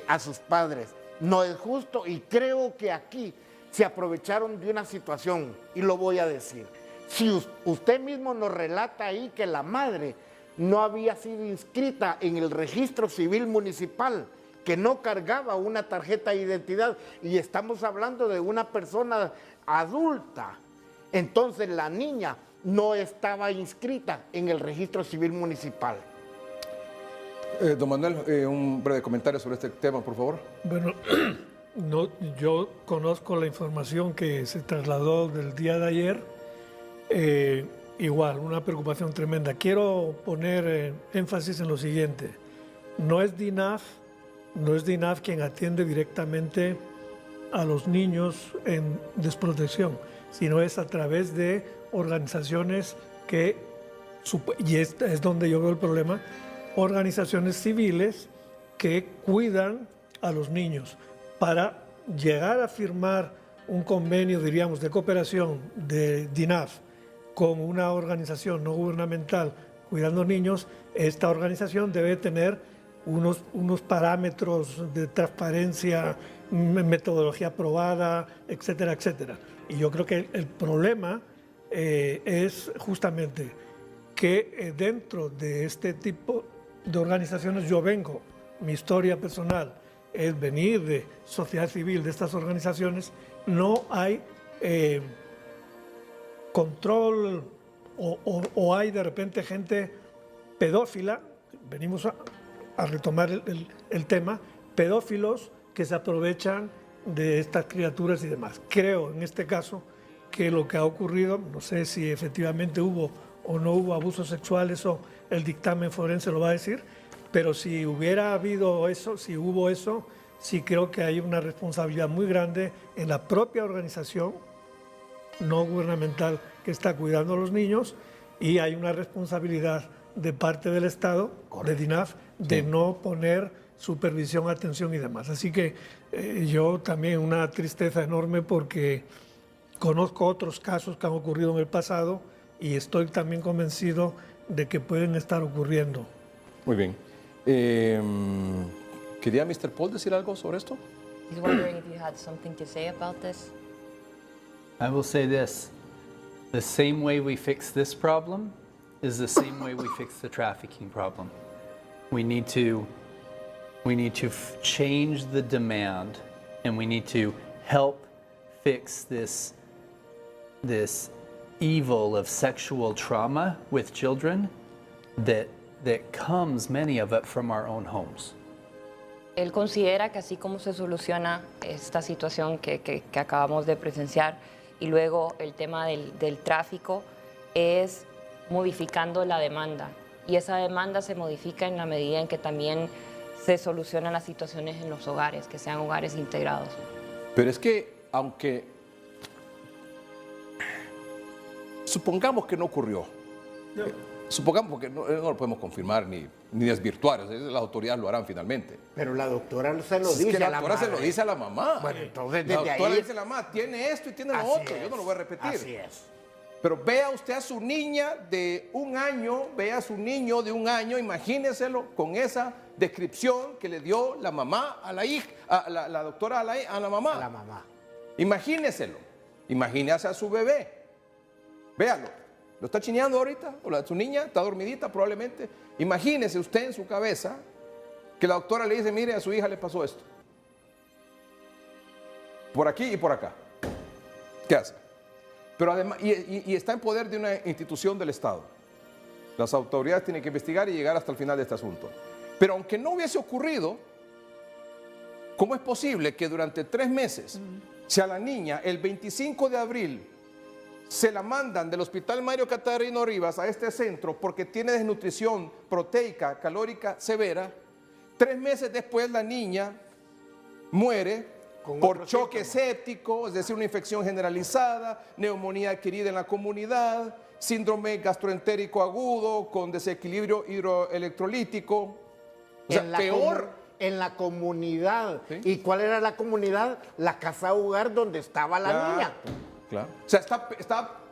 a sus padres. No es justo y creo que aquí se aprovecharon de una situación y lo voy a decir. Si usted mismo nos relata ahí que la madre no había sido inscrita en el registro civil municipal, que no cargaba una tarjeta de identidad y estamos hablando de una persona adulta, entonces la niña no estaba inscrita en el registro civil municipal. Don Manuel, un breve comentario sobre este tema, por favor. Bueno, no, yo conozco la información que se trasladó del día de ayer. Igual, una preocupación tremenda. Quiero poner énfasis en lo siguiente. No es DINAF quien atiende directamente a los niños en desprotección, sino es a través de organizaciones que, y es donde yo veo el problema, organizaciones civiles que cuidan a los niños. Para llegar a firmar un convenio, diríamos, de cooperación de DINAF con una organización no gubernamental cuidando niños, esta organización debe tener unos parámetros de transparencia, metodología aprobada, etcétera, etcétera. Y yo creo que el problema es justamente que dentro de este tipo de organizaciones yo vengo, mi historia personal es venir de sociedad civil, de estas organizaciones, no hay control o hay de repente gente pedófila, venimos a retomar el tema, pedófilos que se aprovechan de estas criaturas y demás. Creo en este caso que lo que ha ocurrido, no sé si efectivamente hubo o no hubo abusos sexuales, o el dictamen forense lo va a decir, pero si hubiera habido eso, si hubo eso, sí creo que hay una responsabilidad muy grande en la propia organización no gubernamental que está cuidando a los niños, y hay una responsabilidad de parte del Estado, de DINAF, de no poner supervisión, atención y demás. Así que yo también una tristeza enorme porque conozco otros casos que han ocurrido en el pasado y estoy también convencido de que pueden estar ocurriendo. Muy bien. ¿Quería Mr. Paul decir algo sobre esto? He's wondering if you had something to say about this. I will say this. The same way we fix this problem is the same way we fix the trafficking problem. We need to change the demand, and we need to help fix this evil of sexual trauma with children that comes, many of it, from our own homes. Él considera que así como se soluciona esta situación que acabamos de presenciar y luego el tema del tráfico es modificando la demanda. Y esa demanda se modifica en la medida en que también se solucionan las situaciones en los hogares, que sean hogares integrados. Pero es que, aunque supongamos que no ocurrió, supongamos, porque no lo podemos confirmar ni desvirtuar, las autoridades lo harán finalmente. Pero la doctora se lo dice que a la la doctora madre. se lo dice a la mamá. Bueno, entonces la desde doctora ahí... le dice a la mamá, tiene esto y tiene lo Así otro, es. yo no lo voy a repetir. Así es. Pero vea usted a su niña de 1 año, vea a su niño de 1 año, imagíneselo con esa descripción que le dio la mamá a la hija, la doctora a la mamá. A la mamá. Imagíneselo, imagínese a su bebé, véalo, lo está chineando ahorita, o su niña está dormidita probablemente. Imagínese usted en su cabeza que la doctora le dice, mire, a su hija le pasó esto, por aquí y por acá. ¿Qué hace? Pero además, y está en poder de una institución del Estado. Las autoridades tienen que investigar y llegar hasta el final de este asunto. Pero aunque no hubiese ocurrido, ¿cómo es posible que durante 3 meses, si a la niña el 25 de abril se la mandan del Hospital Mario Catarino Rivas a este centro porque tiene desnutrición proteica, calórica severa, 3 meses después la niña muere por choque séptico, es decir, una infección generalizada, neumonía adquirida en la comunidad, síndrome gastroentérico agudo con desequilibrio hidroelectrolítico? O sea, peor. En la comunidad. ¿Sí? ¿Y cuál era la comunidad? La casa hogar donde estaba la niña. Claro. O sea,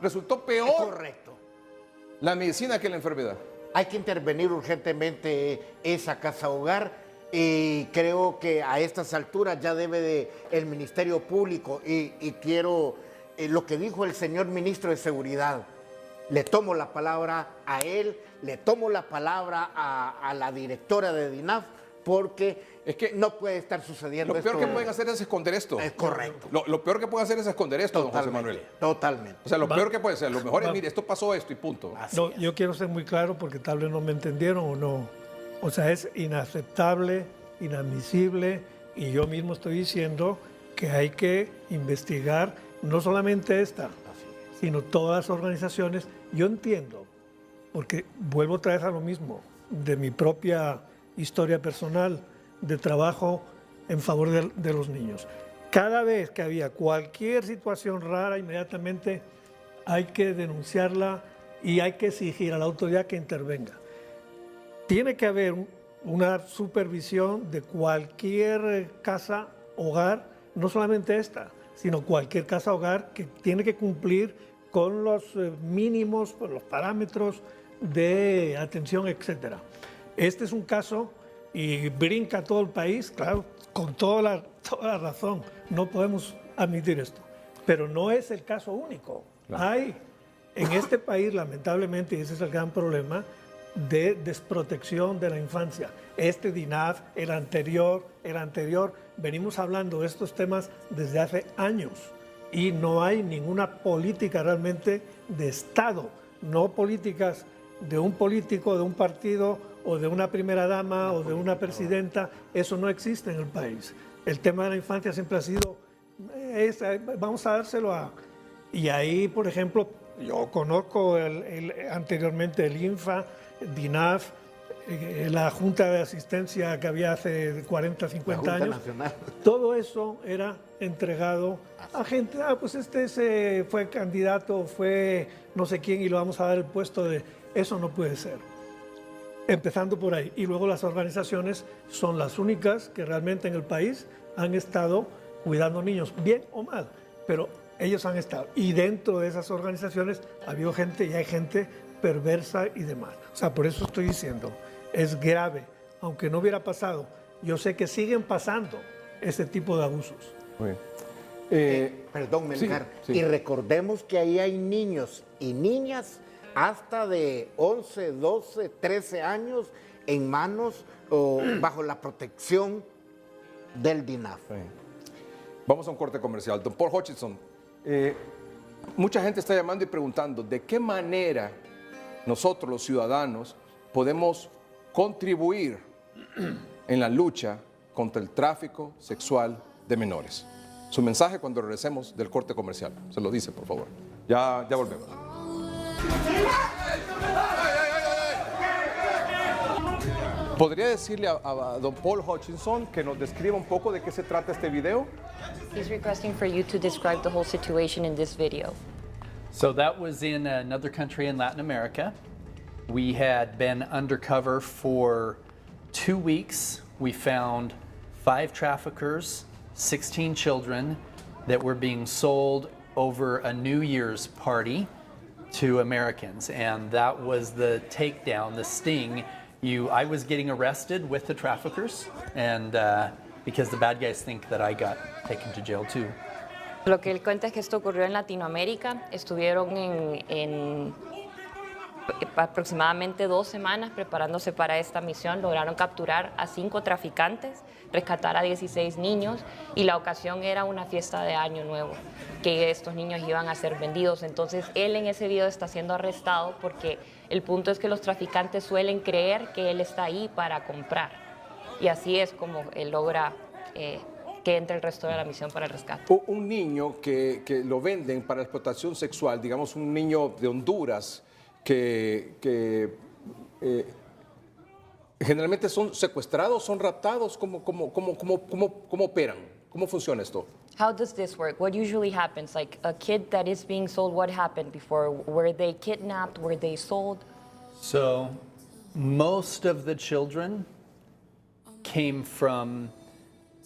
resultó peor Correcto. la medicina que la enfermedad. Hay que intervenir urgentemente esa casa hogar. Y creo que a estas alturas ya debe el Ministerio Público, y quiero lo que dijo el señor ministro de Seguridad, le tomo la palabra a él, le tomo la palabra a la directora de DINAF, porque es que no puede estar sucediendo esto. Lo peor que pueden hacer es esconder esto. Es correcto. Lo peor que pueden hacer es esconder esto, don José Manuel. Totalmente. O sea, lo peor que puede ser, lo mejor es, mire, esto pasó esto y punto. No, yo quiero ser muy claro porque tal vez no me entendieron o no. O sea, es inaceptable, inadmisible, y yo mismo estoy diciendo que hay que investigar no solamente esta, sino todas las organizaciones. Yo entiendo, porque vuelvo otra vez a lo mismo, de mi propia historia personal de trabajo en favor de los niños. Cada vez que había cualquier situación rara, inmediatamente hay que denunciarla y hay que exigir a la autoridad que intervenga. Tiene que haber una supervisión de cualquier casa hogar, no solamente esta, sino cualquier casa hogar que tiene que cumplir con los mínimos, los parámetros de atención, etc. Este es un caso y brinca todo el país, claro, con toda la razón. No podemos admitir esto, pero no es el caso único. Claro. Hay en este país, lamentablemente, y ese es el gran problema, de desprotección de la infancia. Este DINAF, el anterior, venimos hablando de estos temas desde hace años y no hay ninguna política realmente de Estado, no políticas de un político, de un partido o de una primera dama o de una presidenta. Eso no existe en el país. El tema de la infancia siempre ha sido, vamos a dárselo a... Y ahí, por ejemplo, yo conozco anteriormente el INFA, DINAF, la Junta de Asistencia que había hace 40, 50 años. Nacional. Todo eso era entregado a gente, pues este fue candidato, fue no sé quién y lo vamos a dar el puesto de... Eso no puede ser. Empezando por ahí. Y luego las organizaciones son las únicas que realmente en el país han estado cuidando niños, bien o mal, pero ellos han estado. Y dentro de esas organizaciones ha habido gente y hay gente perversa y demás. O sea, por eso estoy diciendo, es grave, aunque no hubiera pasado. Yo sé que siguen pasando ese tipo de abusos. Muy bien. Perdón, Melgar. Sí. Y recordemos que ahí hay niños y niñas hasta de 11, 12, 13 años en manos o bajo la protección del DINAF. Sí. Vamos a un corte comercial. Don Paul Hutchinson, mucha gente está llamando y preguntando de qué manera nosotros los ciudadanos podemos contribuir en la lucha contra el tráfico sexual de menores. Su mensaje cuando regresemos del corte comercial. Se lo dice, por favor. Ya volvemos. ¿Podría decirle a don Paul Hutchinson que nos describa un poco de qué se trata este video? He's requesting for you to describe the whole situation in this video. So that was in another country in Latin America. We had been undercover for 2 weeks. We found 5 traffickers, 16 children that were being sold over a New Year's party to Americans. And that was the takedown, the sting. I was getting arrested with the traffickers, and because the bad guys think that I got taken to jail too. Lo que él cuenta es que esto ocurrió en Latinoamérica. Estuvieron en aproximadamente 2 semanas preparándose para esta misión. Lograron capturar a 5 traficantes, rescatar a 16 niños, y la ocasión era una fiesta de Año Nuevo, que estos niños iban a ser vendidos. Entonces él en ese video está siendo arrestado porque el punto es que los traficantes suelen creer que él está ahí para comprar, y así es como él logra que entre el resto de la misión para el rescate. Un niño que lo venden para explotación sexual, digamos un niño de Honduras, que generalmente son secuestrados, son raptados. ¿Cómo operan? ¿Cómo funciona esto? How does this work? What usually happens? Like a kid that is being sold, what happened before? Were they kidnapped? Were they sold? So most of the children came from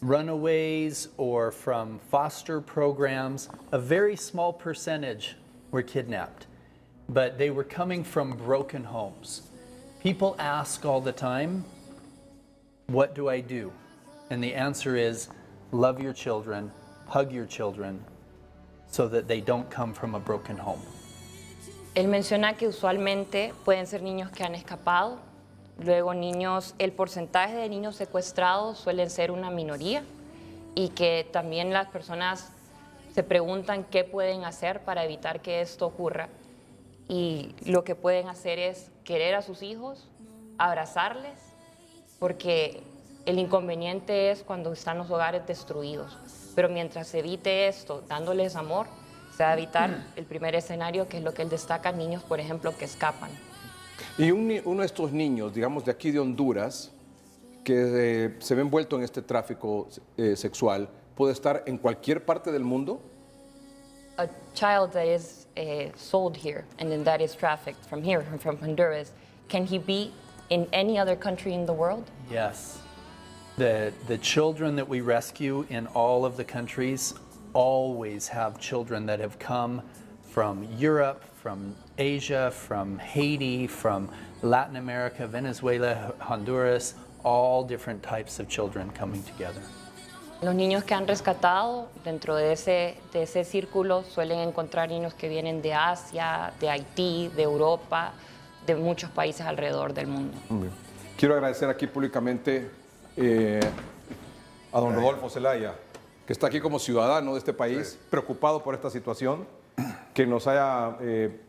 runaways or from foster programs. A very small percentage were kidnapped, but they were coming from broken homes. People ask all the time, what do I do? And the answer is, love your children, hug your children, so that they don't come from a broken home. Él menciona que usualmente pueden ser niños que han escapado, luego el porcentaje de niños secuestrados suelen ser una minoría, y que también las personas se preguntan qué pueden hacer para evitar que esto ocurra. Y lo que pueden hacer es querer a sus hijos, abrazarles, porque el inconveniente es cuando están los hogares destruidos. Pero mientras se evite esto, dándoles amor, se va a evitar el primer escenario, que es lo que él destaca, niños, por ejemplo, que escapan. Y uno de estos niños, digamos de aquí de Honduras, que se ve envuelto en este tráfico sexual, ¿puede estar en cualquier parte del mundo? A child that is sold here and then that is trafficked from here, from Honduras, can he be in any other country in the world? Yes. The children that we rescue in all of the countries always have children that have come from Europe, from Asia, from Haiti, from Latin America, Venezuela, Honduras, all different types of children coming together. Los niños que han rescatado dentro de ese círculo suelen encontrar niños que vienen de Asia, de Haití, de Europa, de muchos países alrededor del mundo. Quiero agradecer aquí públicamente a don Rodolfo Zelaya, que está aquí como ciudadano de este país, preocupado por esta situación, que nos haya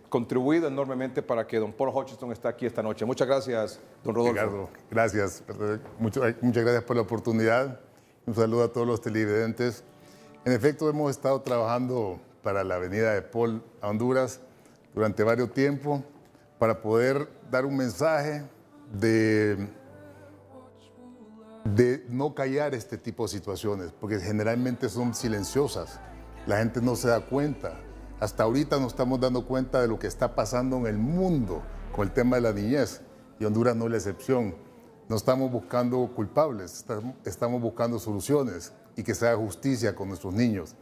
contribuido enormemente para que don Paul Hutchinson esté aquí esta noche. Muchas gracias, don Rodolfo. Ricardo, gracias. Muchas gracias por la oportunidad. Un saludo a todos los televidentes. En efecto, hemos estado trabajando para la venida de Paul a Honduras durante varios tiempos para poder dar un mensaje de no callar este tipo de situaciones, porque generalmente son silenciosas. La gente no se da cuenta. Hasta ahorita nos estamos dando cuenta de lo que está pasando en el mundo con el tema de la niñez, y Honduras no es la excepción. No estamos buscando culpables, estamos buscando soluciones y que se haga justicia con nuestros niños.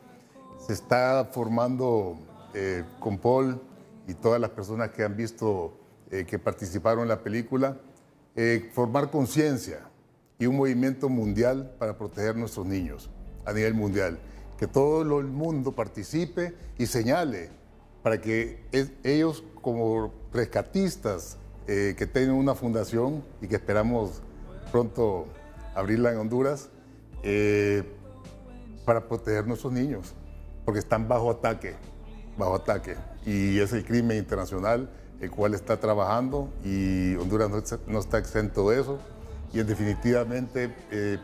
Se está formando con Paul y todas las personas que han visto, que participaron en la película, formar conciencia y un movimiento mundial para proteger a nuestros niños a nivel mundial. Que todo el mundo participe y señale para que ellos, como rescatistas, que tienen una fundación y que esperamos pronto abrirla en Honduras, para proteger a nuestros niños, porque están bajo ataque bajo ataque. Y es el crimen internacional el cual está trabajando y Honduras no está exento de eso. Y definitivamente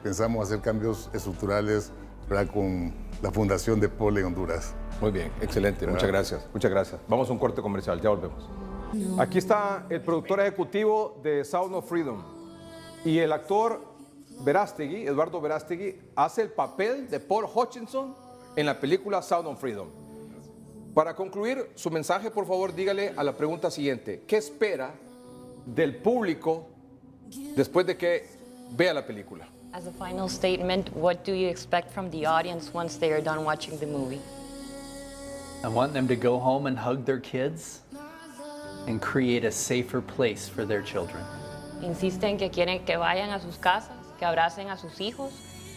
pensamos hacer cambios estructurales, ¿verdad?, con la fundación de Pole en Honduras. Muy bien, excelente, muchas gracias, muchas gracias. Vamos a un corte comercial, ya volvemos. Aquí está el productor ejecutivo de Sound of Freedom y el actor Verástegui, Eduardo Verástegui, hace el papel de Paul Hutchinson en la película Sound of Freedom. Para concluir su mensaje, por favor, dígale a la pregunta siguiente: ¿qué espera del público después de que vea la película? As a final statement, what do you expect from the audience once they are done watching the movie? I want them to go home and hug their kids and create a safer place for their children. Insisten que quieren que vayan a sus casas, que abracen a sus hijos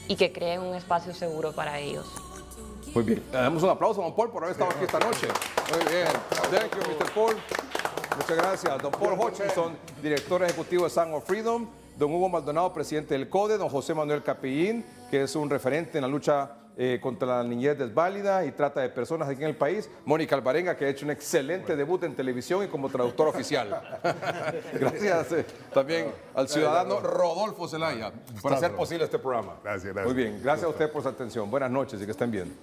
y que creen un espacio seguro para ellos. Muy bien. Le damos un aplauso a don Paul por haber estado aquí esta noche. Muy bien. Thank you, Mr. Paul. Muchas gracias. Don Paul Hutchinson, director ejecutivo de Sound of Freedom. Don Hugo Maldonado, presidente del CODE. Don José Manuel Capellín, que es un referente en la lucha contra la niñez desválida y trata de personas aquí en el país. Mónica Alvarenga, que ha hecho un excelente debut en televisión y como traductor oficial. Gracias también al ciudadano Rodolfo Zelaya por hacer posible este programa. Gracias. Muy bien, gracias a usted por su atención. Buenas noches y que estén bien.